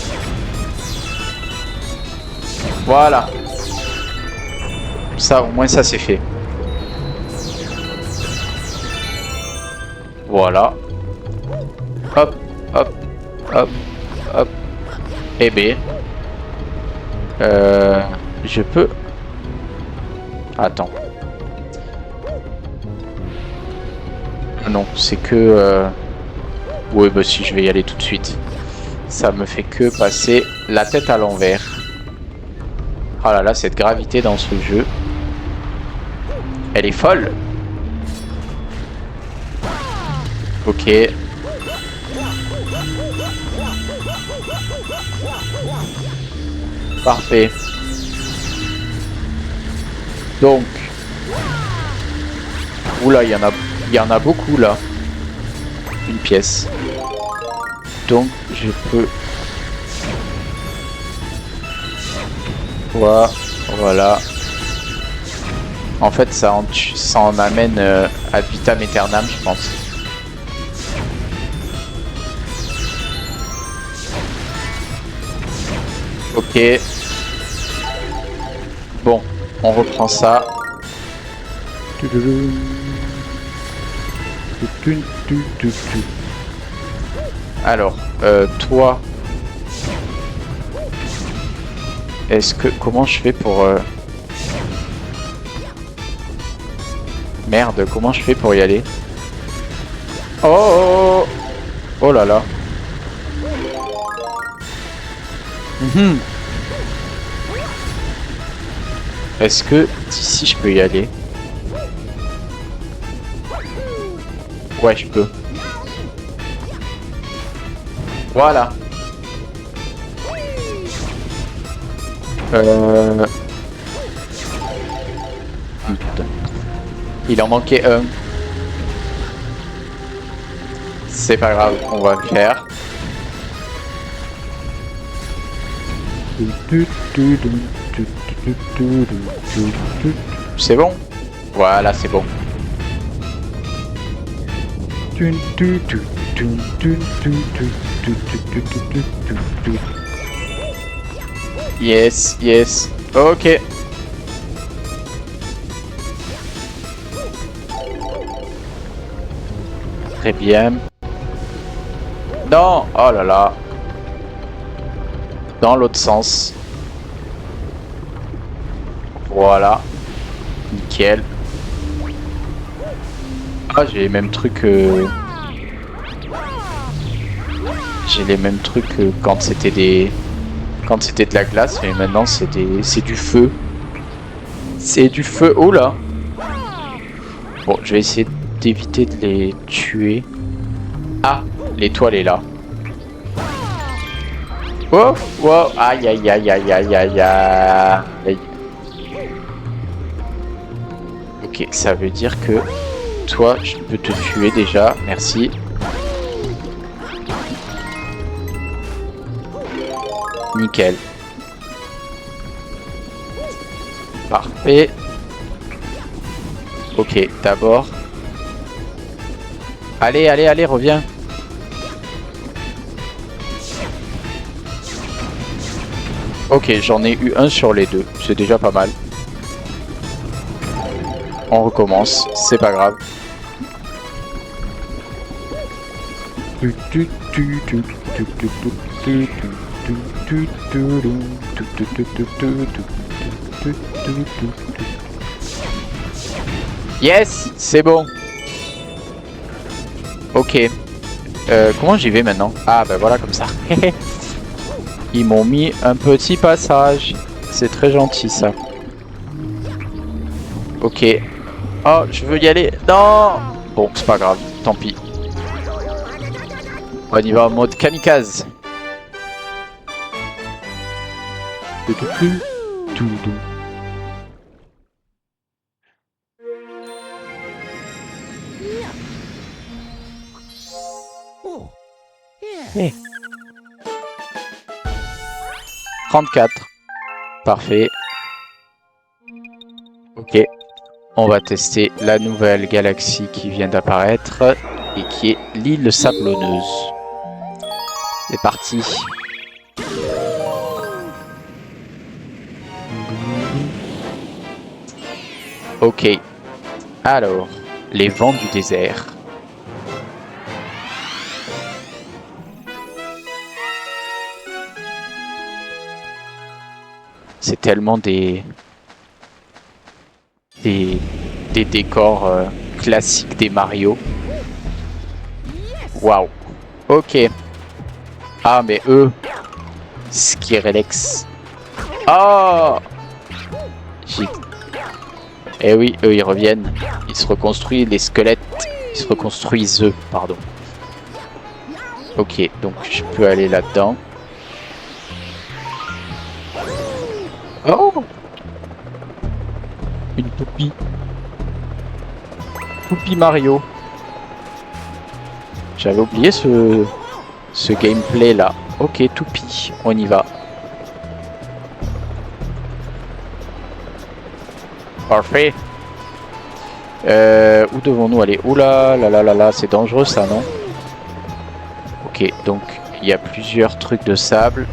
Voilà. Ça, au moins ça c'est fait. Voilà. Hop, hop, hop, hop. Et B. Je peux... Attends. Non, c'est que... Ouais, bah si, je vais y aller tout de suite. Ça me fait que passer la tête à l'envers. Oh là là, cette gravité dans ce jeu. Elle est folle. Ok. Parfait. Donc. Oula, il y en a beaucoup là. Une pièce. Donc, je peux... Voilà. En fait, ça en amène ad vitam aeternam, je pense. Ok. Bon, on reprend ça. Alors, toi... Est-ce que... Comment je fais pour... Merde, comment je fais pour y aller? Oh, oh là là. Est-ce que d'ici je peux y aller? Ouais, je peux. Voilà. Putain. Il en manquait un. C'est pas grave, on va le faire. C'est bon? Voilà, c'est bon. Yes, yes. Ok. Très bien. Non! Oh là là. Dans l'autre sens. Voilà. Nickel. Ah, j'ai les mêmes trucs. J'ai les mêmes trucs quand c'était des. Quand c'était de la glace, mais maintenant c'est du feu. C'est du feu. Oh là! Bon, je vais essayer d'éviter de les tuer. Ah! L'étoile est là. Oh! Wow! Aïe aïe aïe aïe aïe aïe aïe. Ok, ça veut dire que toi, je peux te tuer déjà. Merci. Nickel. Parfait. Ok, d'abord. Allez, allez, allez, reviens. Ok, j'en ai eu un sur les deux. C'est déjà pas mal. On recommence, c'est pas grave. Yes, c'est bon. Ok. Comment j'y vais maintenant? Ah bah voilà, comme ça. Ils m'ont mis un petit passage. C'est très gentil ça. Ok. Oh, je veux y aller. Non. Bon, c'est pas grave, tant pis. On y va en mode kamikaze. Hey. 34. Parfait. Ok. On va tester la nouvelle galaxie qui vient d'apparaître et qui est l'île sablonneuse. C'est parti. Ok. Alors, les vents du désert. C'est tellement des décors classiques des Mario. Waouh. Ok. Ah mais eux, Skirelex. Oh, eh oui, eux ils reviennent. Ils se reconstruisent, les squelettes. Ils se reconstruisent eux, pardon. Ok, donc je peux aller là-dedans. Oh, une toupie. Toupie Mario. J'avais oublié ce gameplay là. Ok, toupie, on y va. Parfait. Où devons-nous aller? Oula, là, c'est dangereux ça, non? Ok, donc il y a plusieurs trucs de sable.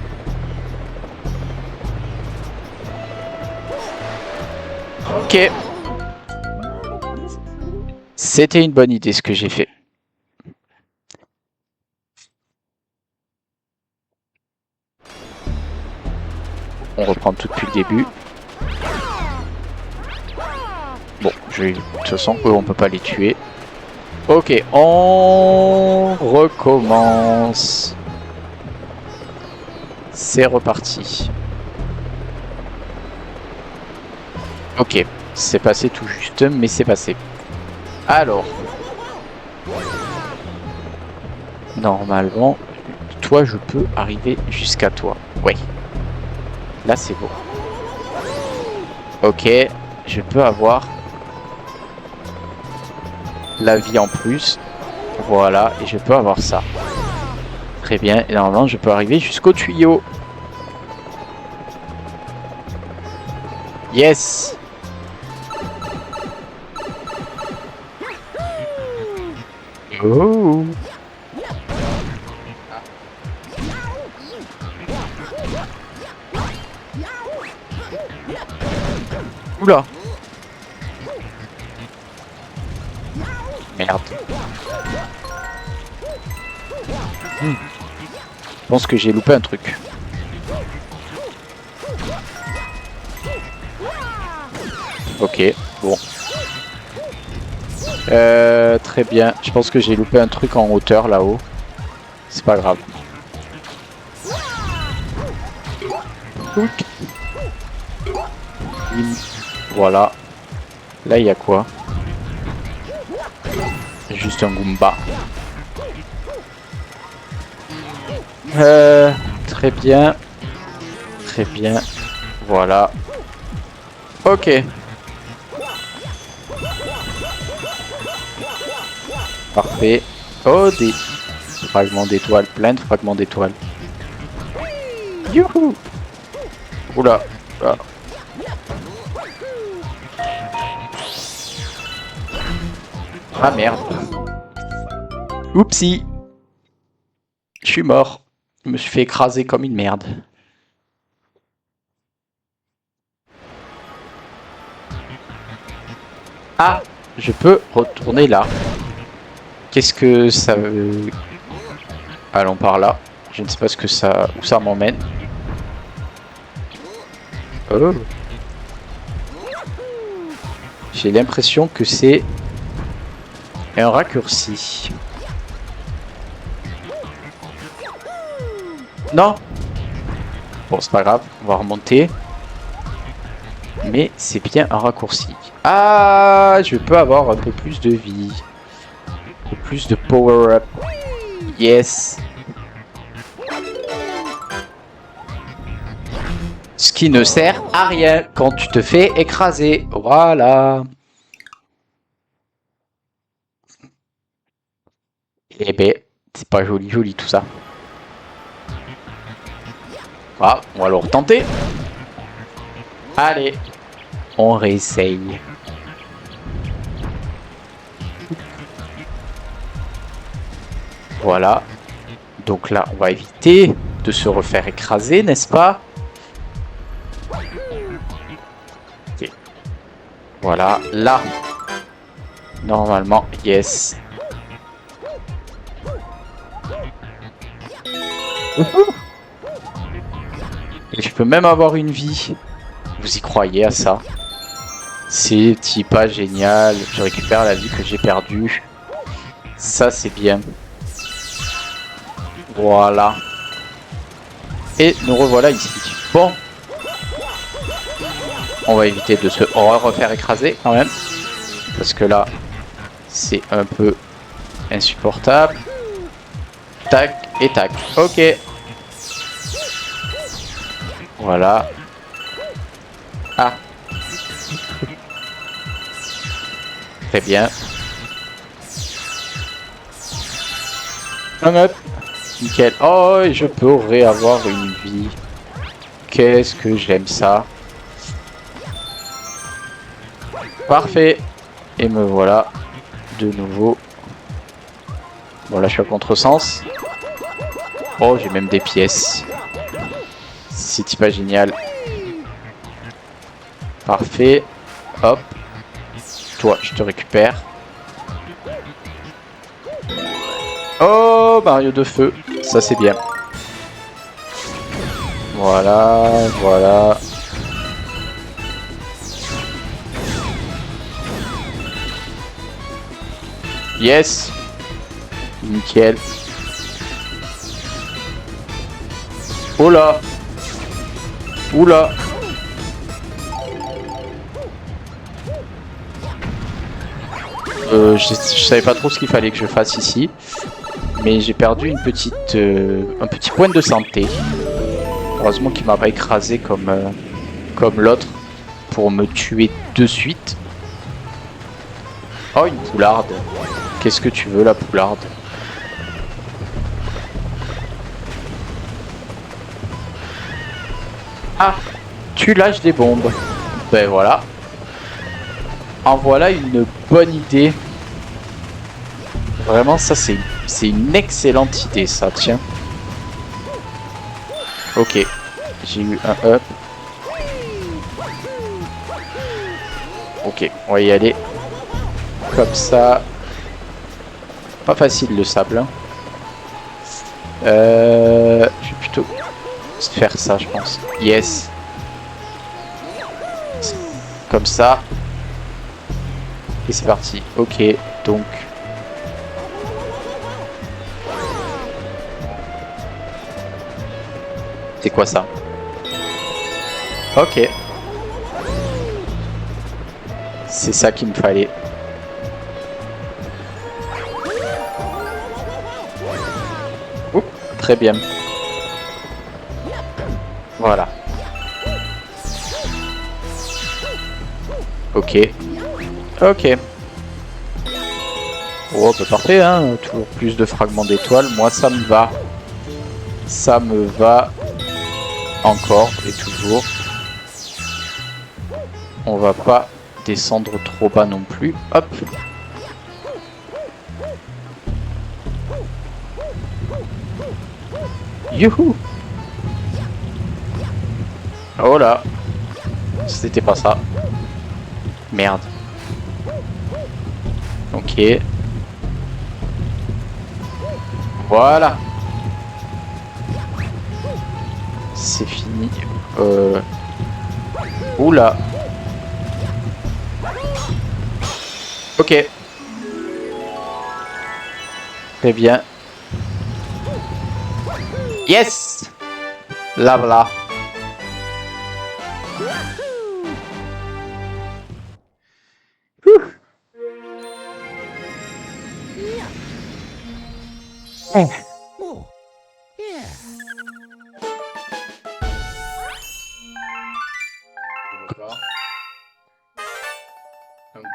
Ok. C'était une bonne idée ce que j'ai fait. On reprend tout depuis le début. Bon, de toute façon, eux, on peut pas les tuer. Ok, on recommence. C'est reparti. Ok, c'est passé tout juste, mais c'est passé. Alors. Normalement, toi, je peux arriver jusqu'à toi. Ouais. Là, c'est beau. Ok, je peux avoir la vie en plus. Voilà, et je peux avoir ça. Très bien, et normalement, je peux arriver jusqu'au tuyau. Yes! Oh! Oula! Merde. Je pense que j'ai loupé un truc. Ok, bon. Très bien. Je pense que j'ai loupé un truc en hauteur là-haut. C'est pas grave. Voilà. Là, il y a quoi? Juste un Goomba. Très bien. Très bien. Voilà. Ok. Parfait. Oh, des fragments d'étoiles. Plein de fragments d'étoiles. Youhou! Oula. Ah. Ah merde. Oupsie. Je suis mort. Je me suis fait écraser comme une merde. Ah, je peux retourner là. Qu'est-ce que ça veut... Allons par là. Je ne sais pas ce que ça... où ça m'emmène. Oh. J'ai l'impression que c'est un raccourci. Non. Bon, c'est pas grave. On va remonter. Mais c'est bien un raccourci. Ah, je peux avoir un peu plus de vie. Un peu plus de power-up. Yes. Ce qui ne sert à rien quand tu te fais écraser. Voilà. Eh ben, c'est pas joli joli tout ça. Ah, on va le retenter. Allez, on réessaye. Voilà. Donc là, on va éviter de se refaire écraser, n'est-ce pas? Ok. Voilà, là. Normalement, yes. Et je peux même avoir une vie. Vous y croyez à ça? C'est pas génial. Je récupère la vie que j'ai perdue. Ça, c'est bien. Voilà. Et nous revoilà ici. Bon. On va éviter de se refaire écraser quand même. Parce que là, c'est un peu insupportable. Tac et tac. Ok. Voilà. Ah. Très bien. Hop. Nickel. Oh, je pourrais avoir une vie. Qu'est-ce que j'aime ça. Parfait. Et me voilà de nouveau. Bon, là, je suis à contresens. Oh, j'ai même des pièces. C'est pas génial. Parfait. Hop. Toi, je te récupère. Oh, Mario de feu. Ça, c'est bien. Voilà, voilà. Yes. Nickel. Oh là. Oula. Je savais pas trop ce qu'il fallait que je fasse ici. Mais j'ai perdu une petite, un petit point de santé. Heureusement qu'il m'a pas écrasé comme l'autre pour me tuer de suite. Oh, une poularde. Qu'est-ce que tu veux, la poularde? Ah, tu lâches des bombes. Ben voilà. En voilà une bonne idée. Vraiment, ça c'est une excellente idée, ça, tiens. Ok, j'ai eu un up. Ok, on va y aller. Comme ça. Pas facile le sable. Hein. Je vais plutôt faire ça, je pense. Yes. Comme ça. Et c'est parti. Ok, donc. C'est quoi ça? Ok. C'est ça qu'il me fallait. Oups, très bien. Voilà. Ok. Ok. Oh, bah parfait, hein. Toujours plus de fragments d'étoiles. Moi, ça me va. Ça me va. Encore et toujours. On va pas descendre trop bas non plus. Hop. Youhou. Oh là. C'était pas ça. Merde. Ok. Voilà. C'est fini. Oula. Ok. Très bien. Yes. Là, voilà.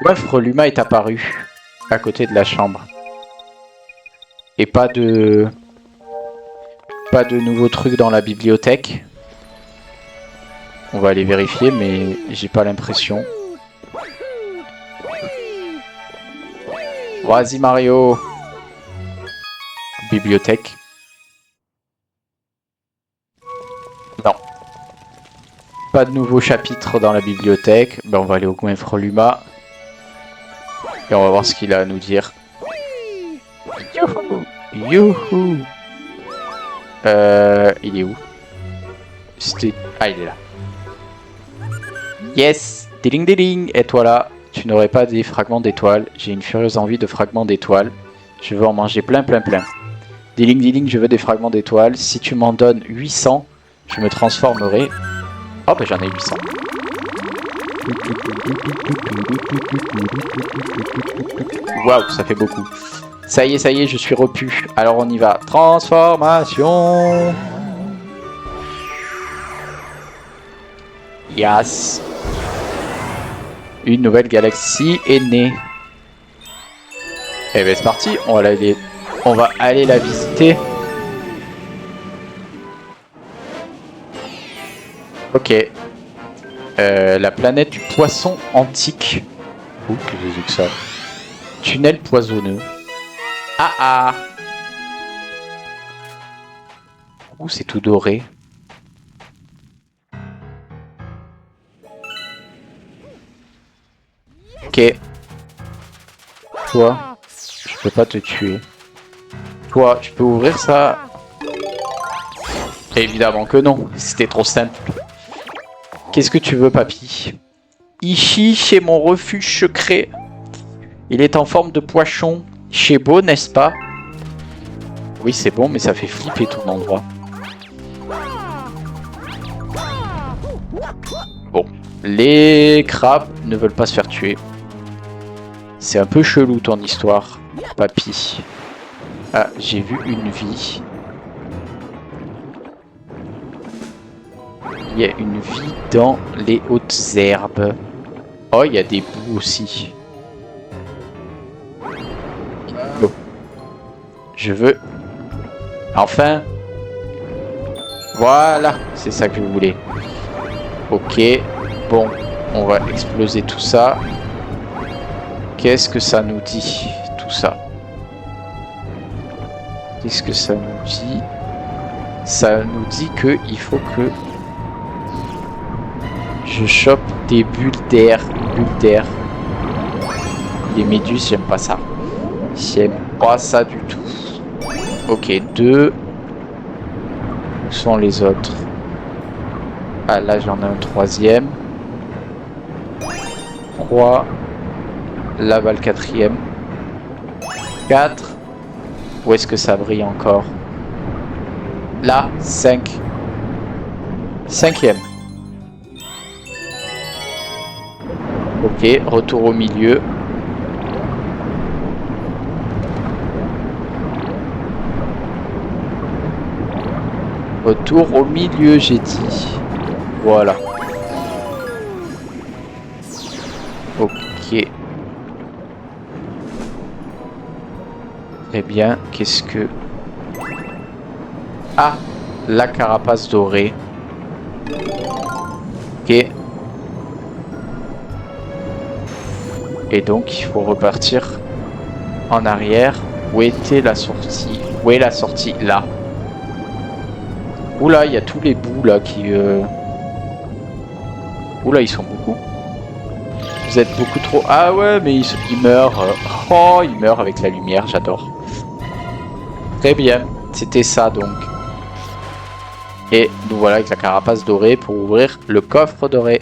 Goinfre Luma est apparu à côté de la chambre. Et pas de nouveaux trucs dans la bibliothèque. On va aller vérifier, mais j'ai pas l'impression. Vas-y Mario. Bibliothèque. Non. Pas de nouveaux chapitres dans la bibliothèque. Ben, on va aller au Goinfre Luma. Et on va voir ce qu'il a à nous dire. Youhou. Youhou. Il est où? Ah, il est là. Yes. Diling diling. Et toi là, tu n'aurais pas des fragments d'étoiles. J'ai une furieuse envie de fragments d'étoiles. Je veux en manger plein plein plein. Diling diling, je veux des fragments d'étoiles. Si tu m'en donnes 800, je me transformerai. Oh bah j'en ai 800. Waouh, ça fait beaucoup. Ça y est, je suis repu. Alors on y va. Transformation. Yes. Une nouvelle galaxie est née. Et ben c'est parti, on va aller la visiter. Ok. La planète du poisson antique. Ouh, que j'ai vu que ça. Tunnel poisonneux. Ah ah. Ouh, c'est tout doré. Ok. Toi, je peux pas te tuer. Toi, je peux ouvrir ça? Évidemment que non, c'était trop simple. Qu'est-ce que tu veux, papy? Ici, chez mon refuge secret. Il est en forme de poisson. C'est beau, n'est-ce pas? Oui, c'est bon, mais ça fait flipper ton endroit. Bon, les crabes ne veulent pas se faire tuer. C'est un peu chelou ton histoire, papy. Ah, j'ai vu une vie. Il y a une vie dans les hautes herbes. Oh, il y a des boues aussi. Bon. Je veux... Enfin. Voilà, c'est ça que je voulais. Ok. Bon, on va exploser tout ça. Qu'est-ce que ça nous dit, tout ça? Qu'est-ce que ça nous dit? Ça nous dit que il faut que je chope des bulles d'air. Les méduses, j'aime pas ça. J'aime pas ça du tout. Ok, 2. Où sont les autres? Ah, là, j'en ai un troisième. 3. Là-bas, le quatrième. 4. Où est-ce que ça brille encore? Là, 5. Cinquième. Ok, retour au milieu. Retour au milieu, j'ai dit. Voilà. Ok. Très bien. Qu'est-ce que... Ah, la carapace dorée. Ok. Et donc, il faut repartir en arrière. Où était la sortie? Où est la sortie? Là. Oula, il y a tous les bouts là qui... Oula, ils sont beaucoup. Vous êtes beaucoup trop... Ah ouais, mais ils meurent. Oh, ils meurent avec la lumière, j'adore. Très bien, c'était ça donc. Et nous voilà avec la carapace dorée pour ouvrir le coffre doré.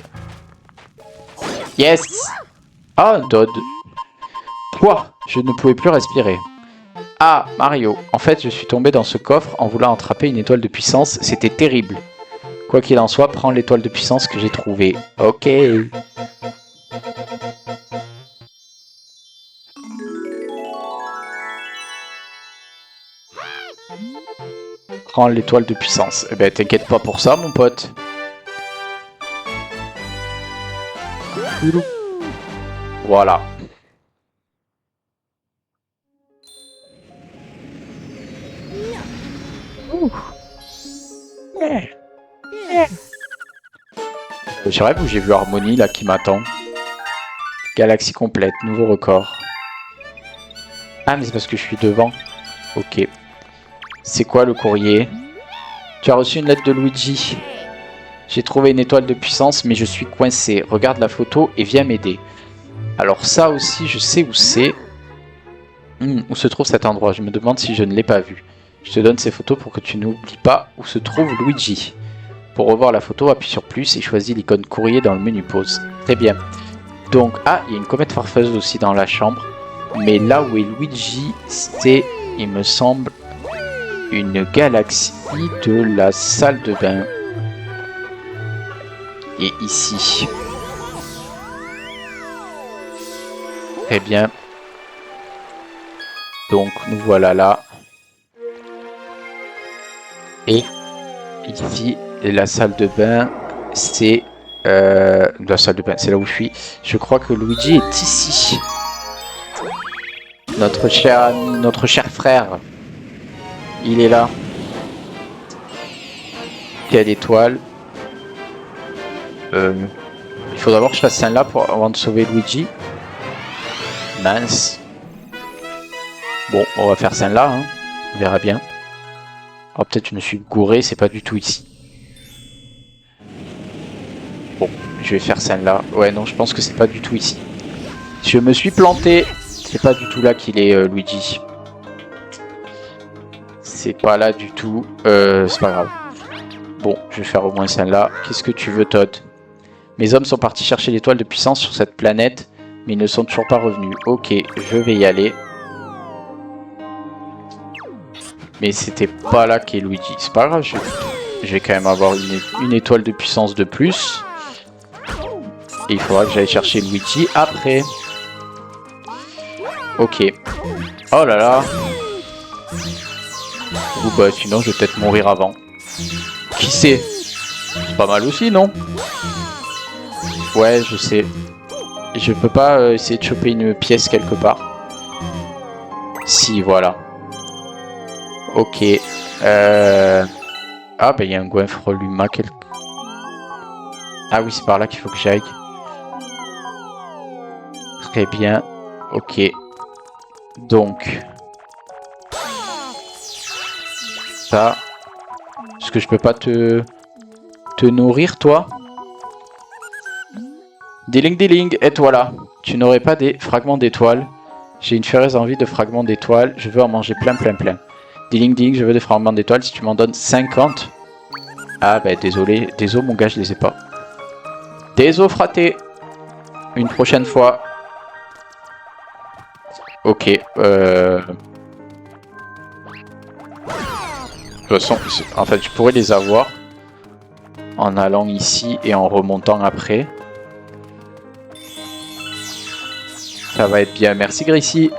Yes! Ah, un Toad. Quoi? Je ne pouvais plus respirer. Ah, Mario. En fait, je suis tombé dans ce coffre en voulant attraper une étoile de puissance. C'était terrible. Quoi qu'il en soit, prends l'étoile de puissance que j'ai trouvée. Ok. Prends l'étoile de puissance. Eh ben, t'inquiète pas pour ça, mon pote. Voilà. Je rêve où j'ai vu Harmonie là qui m'attend. Galaxie complète, nouveau record. Ah mais c'est parce que je suis devant. Ok. C'est quoi le courrier? Tu as reçu une lettre de Luigi. J'ai trouvé une étoile de puissance mais je suis coincé. Regarde la photo et viens m'aider. Alors ça aussi je sais où c'est. Où se trouve cet endroit? Je me demande si je ne l'ai pas vu. Je te donne ces photos pour que tu n'oublies pas où se trouve Luigi. Pour revoir la photo, appuie sur plus et choisis l'icône courrier dans le menu pause. Très bien. Donc, ah, il y a une comète farfeuse aussi dans la chambre. Mais là où est Luigi, c'est, il me semble, une galaxie de la salle de bain. Et ici. Très bien. Donc nous voilà là. Et ici, la salle de bain, c'est... la salle de bain, c'est là où je suis. Je crois que Luigi est ici. Notre cher frère. Il est là. Quelle étoile. Il faut d'abord que je fasse celle-là avant de sauver Luigi. Mince. Bon, on va faire celle-là, hein. On verra bien. Oh, peut-être je me suis gouré, c'est pas du tout ici. Bon, je vais faire celle-là. Ouais, non, je pense que c'est pas du tout ici. Je me suis planté. C'est pas du tout là qu'il est, Luigi. C'est pas là du tout. C'est pas grave. Bon, je vais faire au moins celle-là. Qu'est-ce que tu veux, Todd? Mes hommes sont partis chercher l'étoile de puissance sur cette planète, mais ils ne sont toujours pas revenus. Ok, je vais y aller. Mais c'était pas là qu'est Luigi. C'est pas grave, je vais quand même avoir une étoile de puissance de plus. Et il faudra que j'aille chercher Luigi après. Ok. Oh là là. Ou bah sinon je vais peut-être mourir avant. Qui sait? C'est pas mal aussi, non? Ouais, je sais. Je peux pas essayer de choper une pièce quelque part. Si, voilà. Ok. Ah, bah il y a un goinfre Luma quelque... Ah oui, c'est par là qu'il faut que j'aille. Très bien. Ok. Donc. Ça. Est-ce que je peux pas te nourrir, toi? Diling, et toi là. Tu n'aurais pas des fragments d'étoiles. J'ai une furieuse envie de fragments d'étoiles. Je veux en manger plein. Diling, je veux des fragments d'étoiles. Si tu m'en donnes 50. Ah bah désolé. Désolé mon gars, je les ai pas. Désolé fraté. Une prochaine fois. Ok. De toute façon, en fait, je pourrais les avoir. En allant ici et en remontant après. Ça va être bien. Merci Gracie.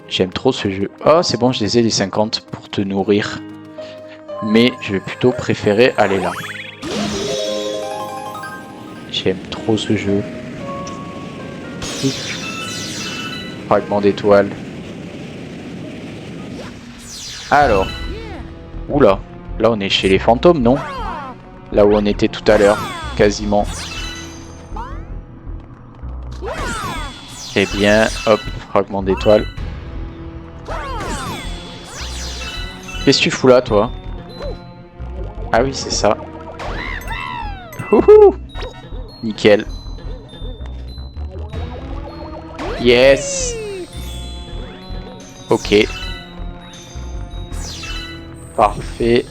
J'aime trop ce jeu. Oh, c'est bon, je les ai les 50 pour te nourrir. Mais je vais plutôt préférer aller là. J'aime trop ce jeu. Fragment d'étoile. Alors. Oula. Là, on est chez les fantômes, non? Là où on était tout à l'heure. Quasiment. Eh bien, hop, fragment d'étoile. Qu'est-ce que tu fous là, toi? Ah oui, c'est ça. Wouhou! Nickel. Yes! Ok. Parfait.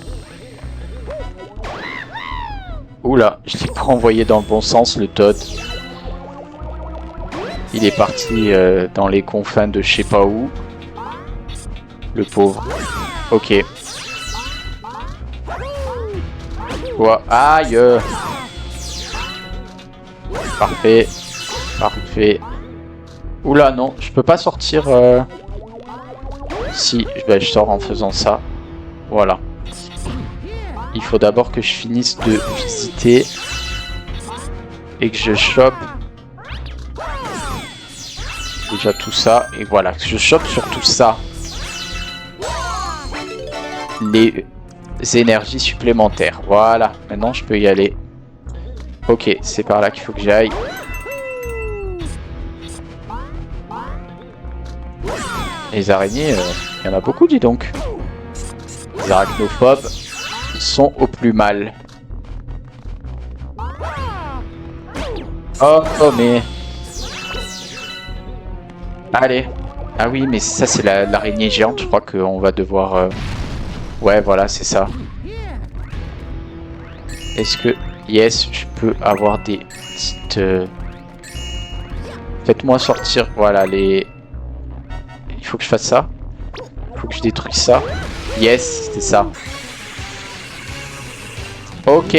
Oula, je l'ai pas envoyé dans le bon sens, le Todd. Il est parti dans les confins de je sais pas où. Le pauvre. Ok. Quoi? Aïe! Parfait. Parfait. Oula, non, je peux pas sortir. Si, ben, je sors en faisant ça. Voilà. Il faut d'abord que je finisse de visiter. Et que je chope. Déjà tout ça. Et voilà, que je chope sur tout ça. Les énergies supplémentaires. Voilà, maintenant je peux y aller. Ok, c'est par là qu'il faut que j'aille. Les araignées, il y en a beaucoup, dis donc. Les arachnophobes sont au plus mal. Oh, mais... Allez. Ah oui, mais ça c'est l'araignée géante, je crois qu'on va devoir... Ouais, voilà, c'est ça. Est-ce que... Yes, je peux avoir des petites... Faites-moi sortir, voilà, les... Il faut que je fasse ça. Il faut que je détruise ça. Yes, c'est ça. Ok.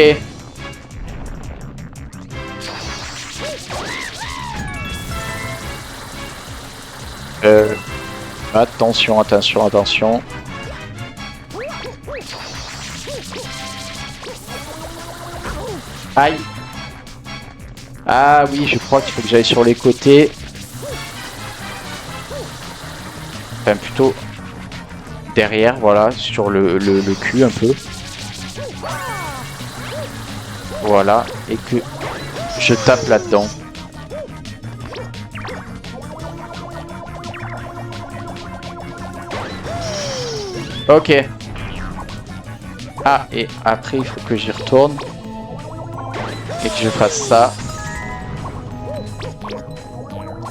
Attention, attention, attention. Aïe. Ah oui, je crois qu'il faut que j'aille sur les côtés. Enfin, plutôt derrière, voilà, sur le cul un peu. Voilà, et que je tape là-dedans. Ok. Ah, et après, il faut que j'y retourne. Et que je fasse ça.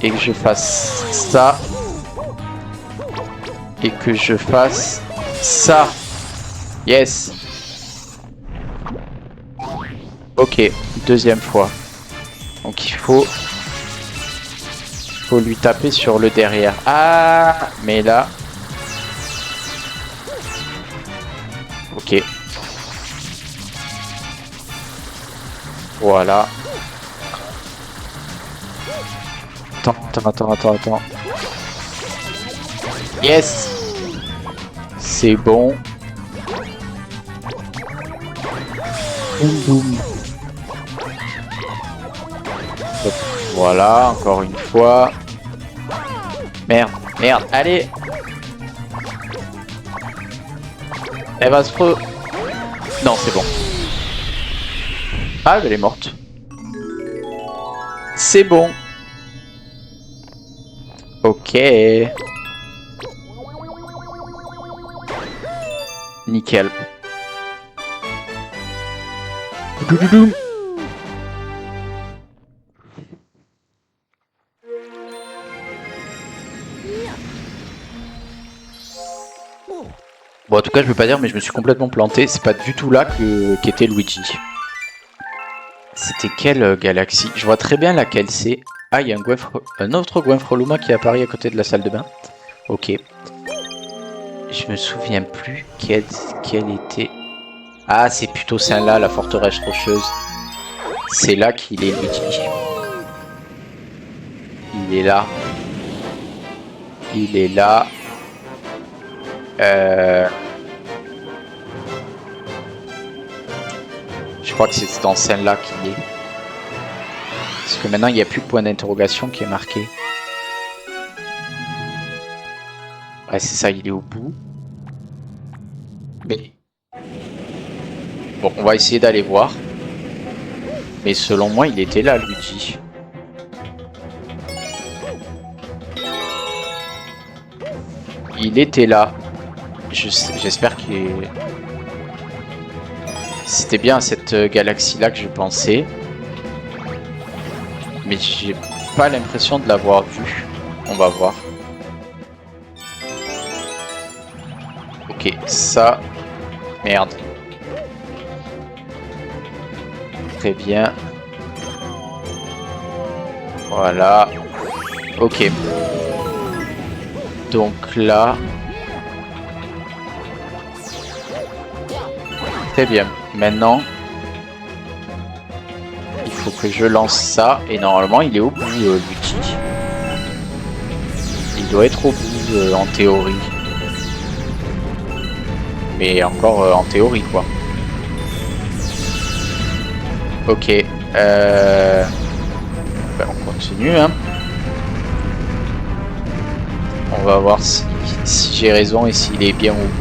Et que je fasse ça. Et que je fasse ça. Yes. Ok, deuxième fois. Donc il faut lui taper sur le derrière. Ah, mais là... Ok. Voilà. Attends. Yes. C'est bon. Boum boum. Hop. Voilà, encore une fois. Merde, allez. Elle va se re... Non, c'est bon. Ah, elle est morte. C'est bon. Ok. Nickel. Doudoudou. Bon, en tout cas, je peux pas dire, mais je me suis complètement planté. C'est pas du tout là qu'était Luigi. C'était quelle galaxie? Je vois très bien laquelle c'est. Ah, il y a un autre Goinfreluma qui apparaît à côté de la salle de bain. Ok. Je me souviens plus quelle était... Ah, c'est plutôt celle-là, la forteresse rocheuse. C'est là qu'il est, Luigi. Il est là. Il est là. Je crois que c'est dans celle-là qu'il est. Parce que maintenant, il n'y a plus de point d'interrogation qui est marqué. Ouais, c'est ça, il est au bout. Mais... Bon, on va essayer d'aller voir. Mais selon moi, il était là, Luigi. Il était là. J'espère qu'il est... C'était bien à cette galaxie-là que je pensais. Mais j'ai pas l'impression de l'avoir vu. On va voir. Ok, ça... Merde. Très bien. Voilà. Ok. Donc là... Très bien. Maintenant... Il faut que je lance ça. Et normalement, il est au bout, Luigi. Il doit être au bout, en théorie. Mais encore en théorie, quoi. Ok. Ben, on continue, hein. On va voir si j'ai raison et s'il est bien au bout.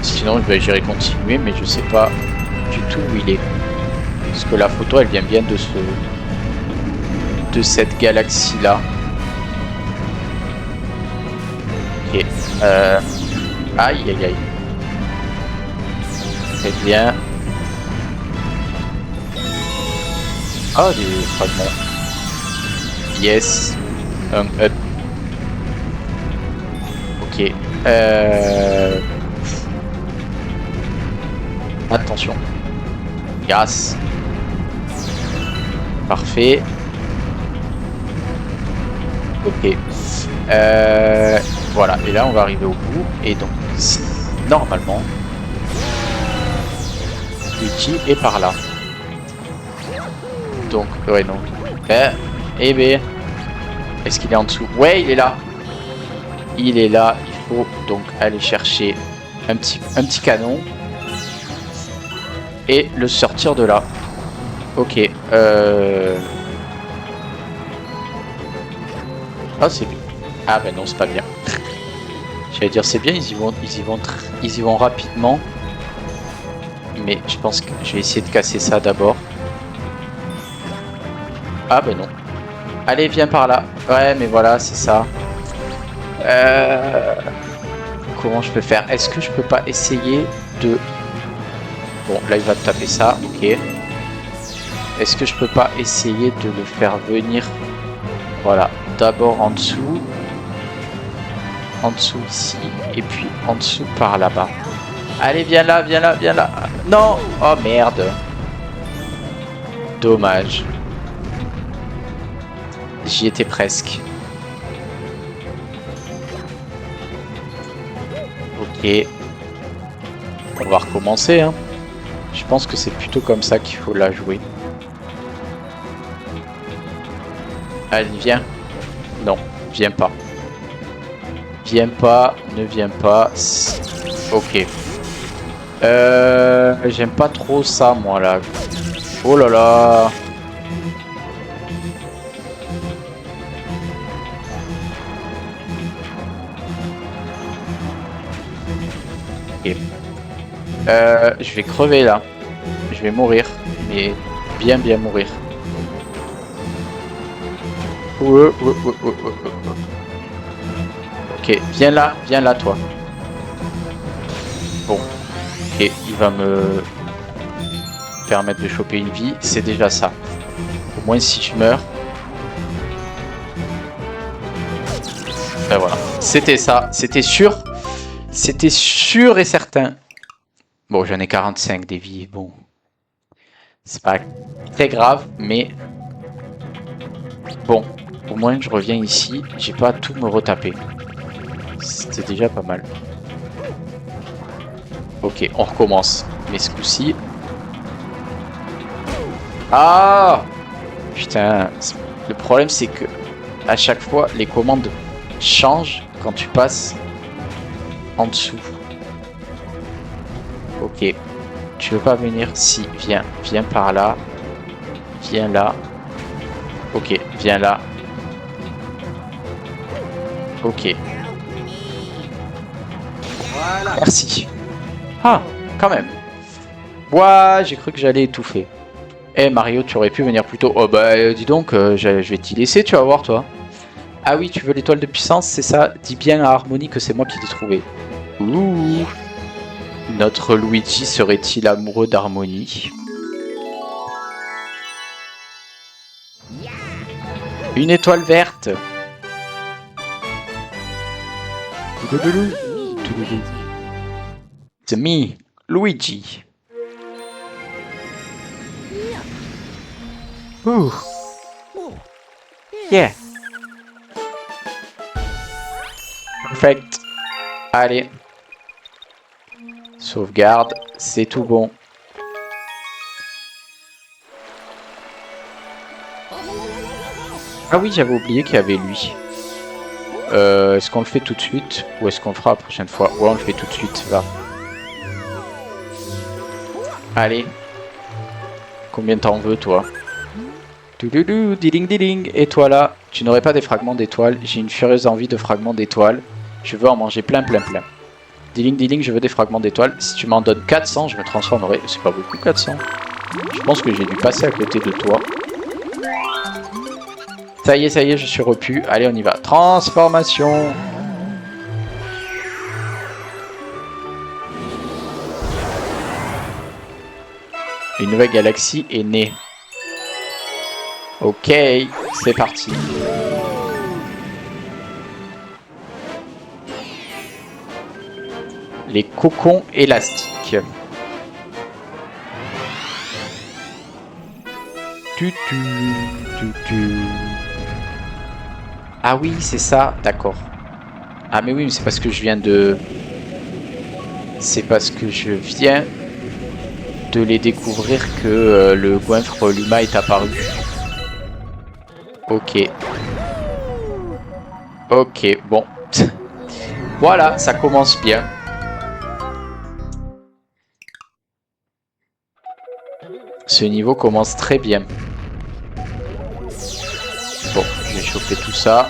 Sinon, j'irai continuer, mais je sais pas du tout où il est. Parce que la photo, elle vient bien de cette galaxie-là. Ok. Aïe, aïe, aïe. Très bien. Ah, des fragments. Yes. Un up. Ok. Attention. Yes. Parfait. Ok. Voilà. Et là, on va arriver au bout. Et donc, normalement, Luigi est par là. Donc, ouais, non. Et B. Est-ce qu'il est en dessous? Ouais, il est là. Il est là. Il faut donc aller chercher un petit canon. Et le sortir de là. Ok. Ah, c'est bien. Ah ben non, c'est pas bien. J'allais dire c'est bien, ils y vont rapidement. Mais je pense que je vais essayer de casser ça d'abord. Ah ben non. Allez, viens par là. Ouais, mais voilà, c'est ça. Comment je peux faire? Est-ce que je peux pas essayer de... Bon, là, il va te taper ça. Ok. Est-ce que je peux pas essayer de le faire venir? Voilà. D'abord en dessous. En dessous ici. Et puis en dessous par là-bas. Allez, viens là, viens là, viens là. Non! Oh merde. Dommage. J'y étais presque. Ok. On va recommencer, hein. Je pense que c'est plutôt comme ça qu'il faut la jouer. Allez, viens. Non, viens pas. Viens pas, ne viens pas. Ok. J'aime pas trop ça, moi, là. Oh là là. Ok. Je vais crever, là. Je vais mourir. Mais bien mourir. Ok, viens là, toi. Bon, ok, il va me permettre de choper une vie, c'est déjà ça. Au moins si je meurs. Ben voilà, c'était ça, c'était sûr et certain. Bon, j'en ai 45 des vies, bon. C'est pas très grave, mais bon. Au moins, je reviens ici, j'ai pas à tout me retaper. C'était déjà pas mal. Ok, on recommence. Mais ce coup-ci... Ah! Putain, le problème c'est que à chaque fois, les commandes changent quand tu passes en dessous. Ok. Tu veux pas venir? Si, viens. Viens par là. Viens là. Ok, viens là. Ok. Voilà. Merci. Ah, quand même. Ouah, j'ai cru que j'allais étouffer. Eh Mario, tu aurais pu venir plus tôt. Oh bah dis donc, je vais t'y laisser, tu vas voir toi. Ah oui, tu veux l'étoile de puissance, c'est ça? Dis bien à Harmony que c'est moi qui l'ai trouvé. Ouh. Notre Luigi serait-il amoureux d'Harmony? Une étoile verte. C'est me, Luigi. Ouh. Yeah. Perfect. Allez. Sauvegarde, c'est tout bon. Ah oui, j'avais oublié qu'il y avait lui. Est-ce qu'on le fait tout de suite ou est-ce qu'on le fera la prochaine fois? Ouais, on le fait tout de suite, va. Allez. Combien t'en veux, toi? Doudoudou, diling diling. Et toi là, tu n'aurais pas des fragments d'étoiles? J'ai une furieuse envie de fragments d'étoiles. Je veux en manger plein. Diling diling, je veux des fragments d'étoiles. Si tu m'en donnes 400, je me transformerai. C'est pas beaucoup 400. Je pense que j'ai dû passer à côté de toi. Ça y est, je suis repu. Allez, on y va. Transformation. Une nouvelle galaxie est née. Ok, c'est parti. Les cocons élastiques. Ah oui, c'est ça, d'accord. Ah mais oui, mais c'est parce que je viens de... C'est parce que je viens de les découvrir que le goinfre Luma est apparu. Ok. Ok, bon. Voilà, ça commence bien. Ce niveau commence très bien. Bon, je vais choper tout ça.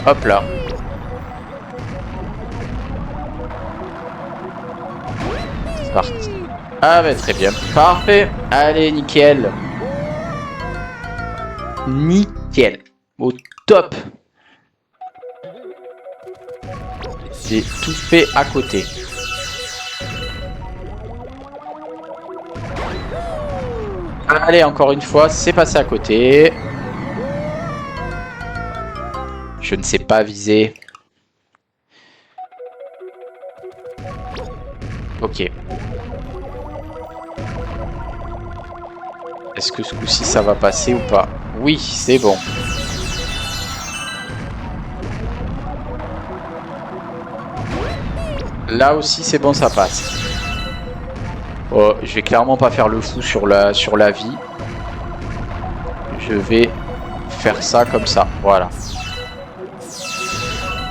Hop là. C'est parti. Ah bah très bien. Parfait. Allez, nickel. Nickel. Au top. J'ai tout fait à côté. Allez, encore une fois, c'est passé à côté. Je ne sais pas viser. Ok. Est-ce que ce coup-ci ça va passer ou pas? Oui, c'est bon. Là aussi c'est bon, ça passe. Oh, je vais clairement pas faire le fou sur la vie. Je vais faire ça comme ça, voilà.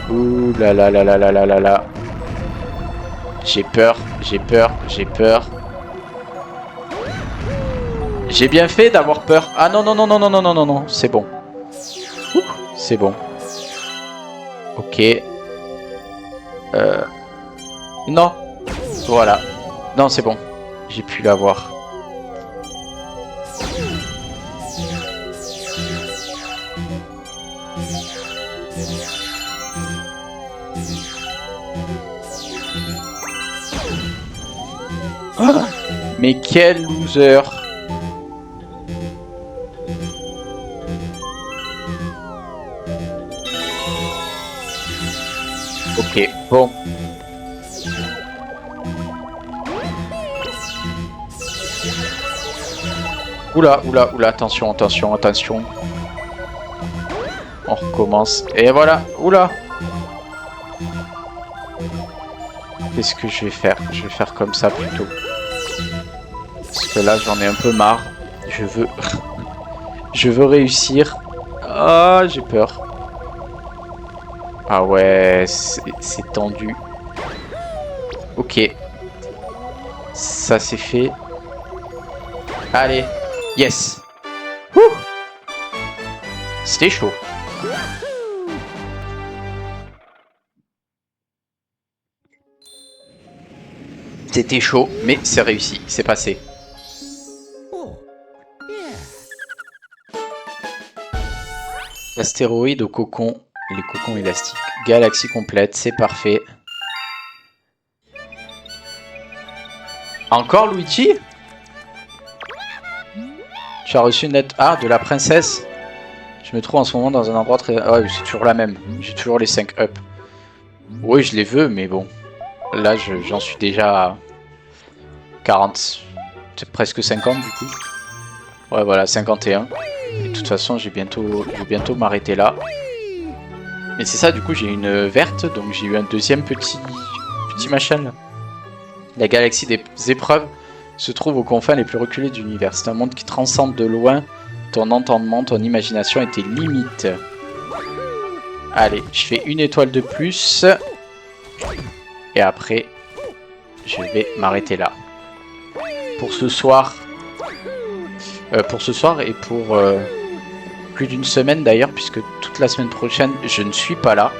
Ouh là là là là là là là là. J'ai peur, j'ai peur, j'ai peur. J'ai bien fait d'avoir peur. Ah non non non non non non non non non, c'est bon. C'est bon. Ok. Non. Voilà. Non, c'est bon. J'ai pu l'avoir. Ah, mais quel loser. Ok, bon. Oula, oula, oula, attention, attention, attention. On recommence. Et voilà, oula. Qu'est-ce que je vais faire? Je vais faire comme ça plutôt. Parce que là, j'en ai un peu marre. Je veux... je veux réussir. Ah, j'ai peur. Ah ouais, c'est tendu. Ok. Ça, c'est fait. Allez. Yes. C'était chaud. C'était chaud, mais c'est réussi. C'est passé. Astéroïde au cocon. Les cocons élastiques. Galaxie complète, c'est parfait. Encore Luigi? Tu as reçu une lettre de la princesse. Je me trouve en ce moment dans un endroit très... Ah ouais, c'est toujours la même. J'ai toujours les 5 up. Oui, je les veux, mais bon. Là, j'en suis déjà à 40... presque 50 du coup. Ouais, voilà, 51. Et de toute façon, je vais bientôt m'arrêter là. Mais c'est ça, du coup, j'ai une verte, donc j'ai eu un deuxième petit machin là. La galaxie des épreuves se trouve aux confins les plus reculés de l'univers. C'est un monde qui transcende de loin ton entendement, ton imagination et tes limites. Allez, je fais une étoile de plus. Et après, je vais m'arrêter là. Pour ce soir. Et pour plus d'une semaine d'ailleurs, puisque toute la semaine prochaine, je ne suis pas là.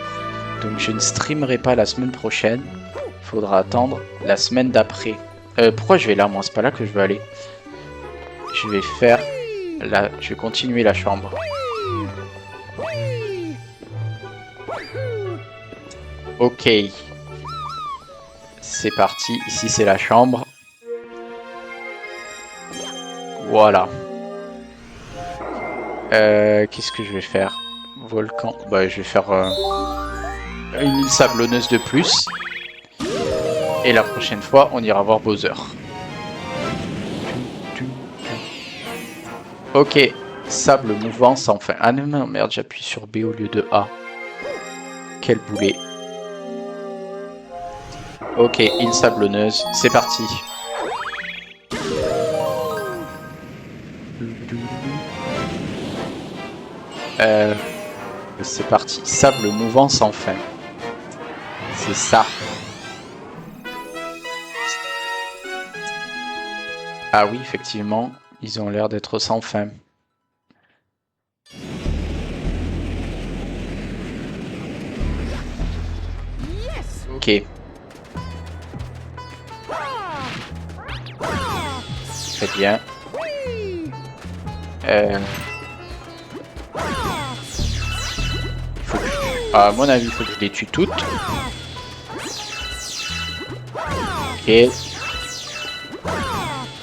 Donc je ne streamerai pas la semaine prochaine. Il faudra attendre la semaine d'après. Pourquoi je vais là, moi? C'est pas là que je veux aller. Je vais faire... là, je vais continuer la chambre. Ok. C'est parti. Ici, c'est la chambre. Voilà. Qu'est-ce que je vais faire? Volcan. Bah, je vais faire une île sablonneuse de plus. Et la prochaine fois, on ira voir Bowser. Ok. Sable mouvant sans fin. Ah non, merde, j'appuie sur B au lieu de A. Quel boulet. Ok, île sablonneuse. C'est parti. C'est parti. Sable mouvant sans fin. C'est ça. Ah oui, effectivement, ils ont l'air d'être sans fin. Ok. Très bien. À mon avis, il faut que je les tue toutes. Ok.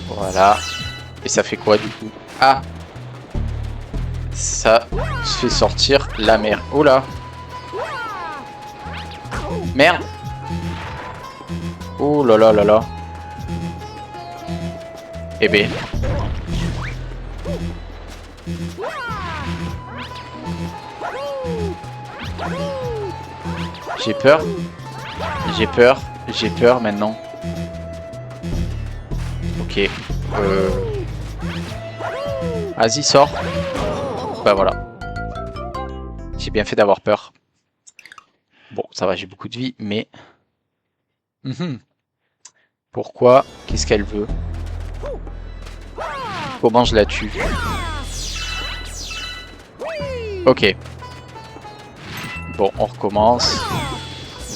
Voilà. Et ça fait quoi du coup? Ah! Ça se fait sortir la mer. Oh là! Merde! Oh là là là là! Eh ben. J'ai peur. J'ai peur. J'ai peur maintenant. Ok. Vas-y, sors. Bah voilà. J'ai bien fait d'avoir peur. Bon, ça va, j'ai beaucoup de vie, mais... Pourquoi? Qu'est-ce qu'elle veut? Comment je la tue? Ok. Bon, on recommence.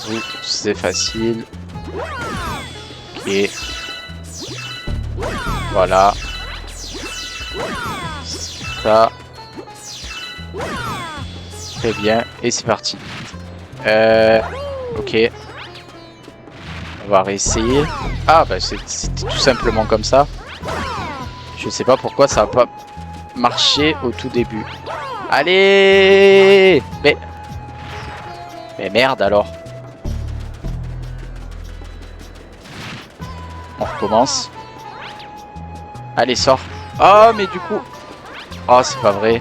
Vous, c'est facile. Ok. Voilà. Ça. Très bien. Et c'est parti. Ok. On va réessayer. Ah, bah c'était tout simplement comme ça. Je sais pas pourquoi ça n'a pas marché au tout début. Allez! Mais merde alors. On recommence. Allez, sors. Ah, mais du coup... Oh, c'est pas vrai.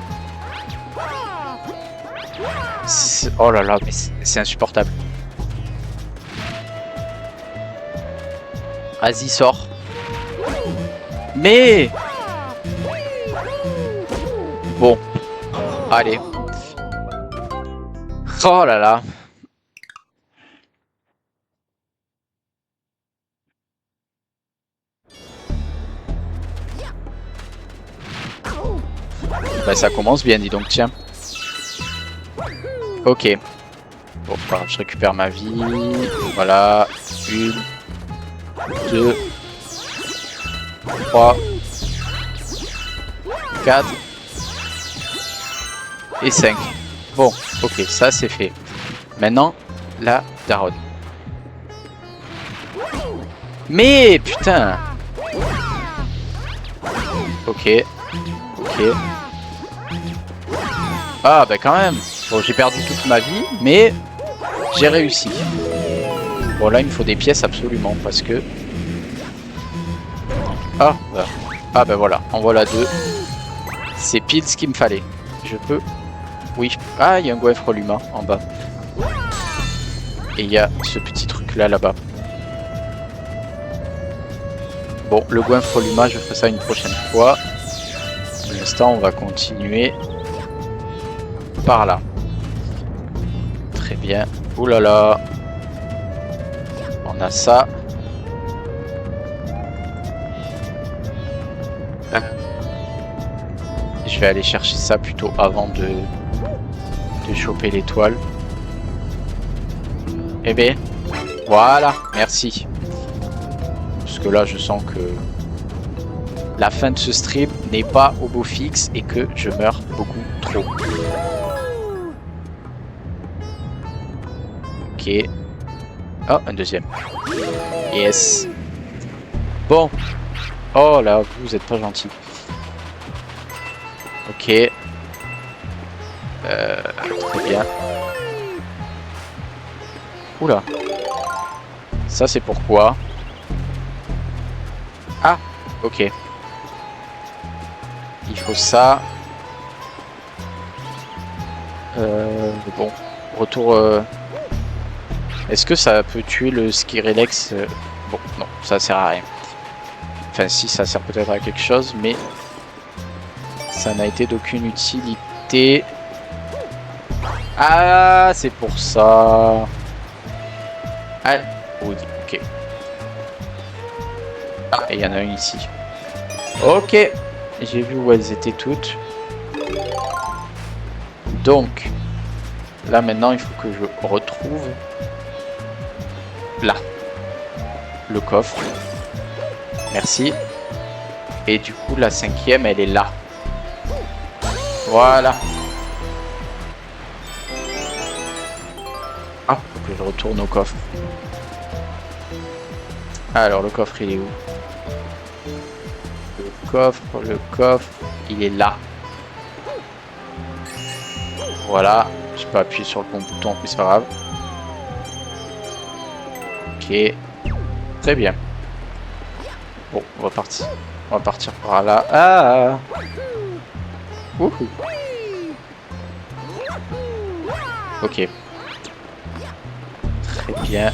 Oh là là, mais c'est insupportable. Vas-y, sors. Mais... Bon. Allez. Oh là là. Bah ça commence bien, dis donc, tiens. Ok. Bon, alors, je récupère ma vie. Voilà. 1, 2, 3, 4 et 5. Bon, ok, ça c'est fait. Maintenant, la daronne. Mais putain. Ok. Ok. Ah bah quand même. Bon, j'ai perdu toute ma vie, mais j'ai réussi. Bon là, il me faut des pièces absolument parce que... Ah bah voilà, en voilà 2. C'est pile ce qu'il me fallait. Je peux... Oui. Ah, il y a un goinfre luma en bas. Et il y a ce petit truc là, là-bas. Bon, le goinfre luma, je ferai ça une prochaine fois. Pour l'instant, on va continuer par là. Très bien. Ouh là là. On a ça. Je vais aller chercher ça plutôt avant de choper l'étoile. Eh bien, voilà, merci. Parce que là, je sens que la fin de ce stream n'est pas au beau fixe et que je meurs beaucoup trop. Ok. Oh, un deuxième. Yes. Bon. Oh là, vous êtes pas gentil. Ok. Très bien. Oula. Ça c'est pourquoi. Ah, ok. Il faut ça. Bon. Retour... Est-ce que ça peut tuer le Skirelex? Bon, non, ça sert à rien. Enfin si, ça sert peut-être à quelque chose, mais... ça n'a été d'aucune utilité. Ah, c'est pour ça. Ah, oui, ok. Ah, et il y en a une ici. Ok, j'ai vu où elles étaient toutes. Donc, là maintenant, il faut que je retrouve là le coffre. Merci. Et du coup, la cinquième, elle est là. Voilà. Ah, faut que je retourne au coffre. Alors, le coffre, il est où? Le coffre, il est là. Voilà. J'ai pas appuyé sur le bon bouton, mais c'est pas grave. Ok. Très bien. Bon, on va partir. On va partir par là. Ah! Wouhou. Ok. Très bien.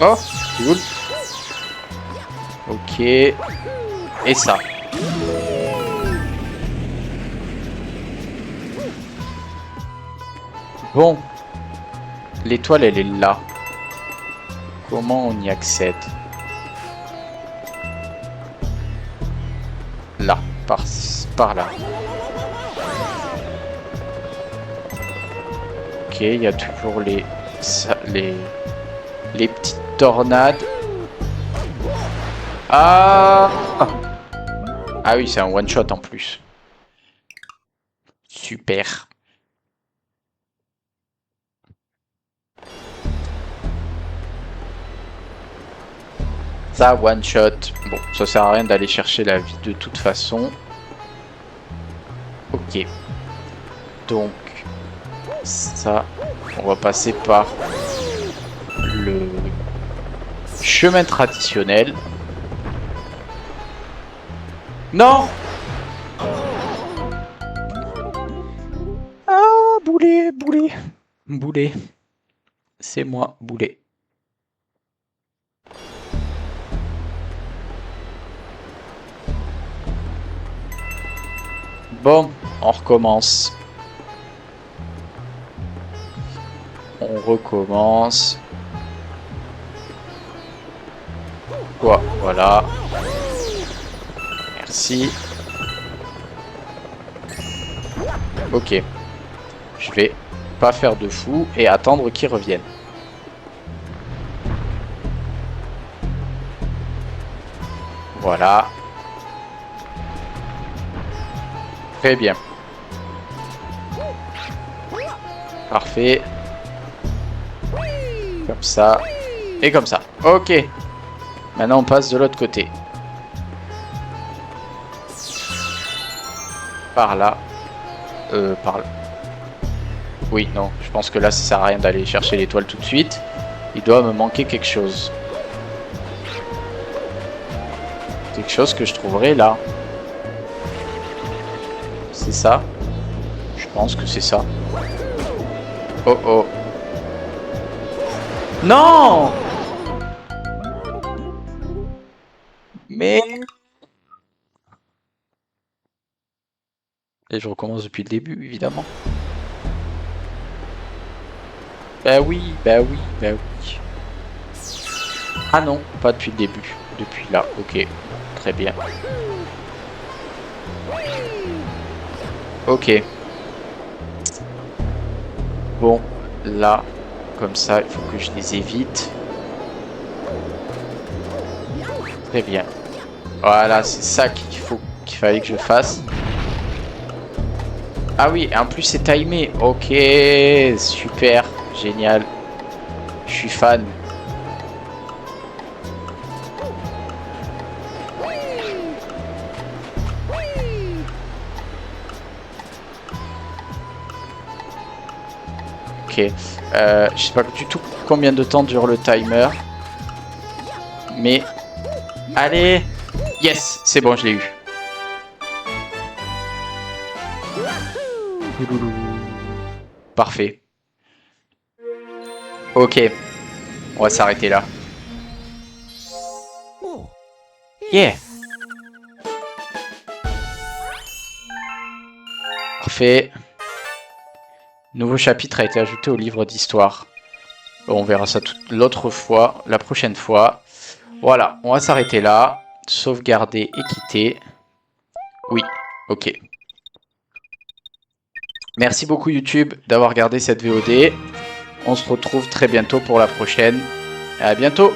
Oh, c'est cool. Ok. Et ça. Bon. L'étoile, elle est là. Comment on y accède? Là. Par là. Ok, il y a toujours les petites tornades. Ah! Ah oui, c'est un one shot en plus. Super. Ça, one shot. Bon, ça sert à rien d'aller chercher la vie de toute façon. Ok. Donc, ça, on va passer par le chemin traditionnel. Non! Ah, boulet, boulet. Boulet. C'est moi, boulet. Bon, on recommence. On recommence. Quoi? Voilà. Merci. Ok. Je vais pas faire de fou et attendre qu'ils reviennent. Voilà. Très bien. Parfait. Comme ça. Et comme ça. Ok. Maintenant, on passe de l'autre côté. Par là. Par là. Oui, non. Je pense que là, ça sert à rien d'aller chercher l'étoile tout de suite. Il doit me manquer quelque chose. Quelque chose que je trouverai là. C'est ça? Je pense que c'est ça. Oh oh. Non! Mais... Et je recommence depuis le début, évidemment. Bah oui, bah oui, bah oui. Ah non, pas depuis le début. Depuis là, ok. Très bien. Ok. Bon, là, comme ça, il faut que je les évite. Très bien. Voilà, c'est ça qu'il fallait que je fasse. Ah oui, et en plus c'est timé. Ok, super, génial. Je suis fan. Ok, je sais pas du tout combien de temps dure le timer. Mais, allez. Yes, c'est bon, je l'ai eu. Parfait. Ok, on va s'arrêter là. Yeah. fait. Nouveau chapitre a été ajouté au livre d'histoire. On verra ça l'autre fois, la prochaine fois. Voilà, on va s'arrêter là. Sauvegarder et quitter. Oui, ok. Merci beaucoup YouTube d'avoir regardé cette VOD. On se retrouve très bientôt pour la prochaine. À bientôt!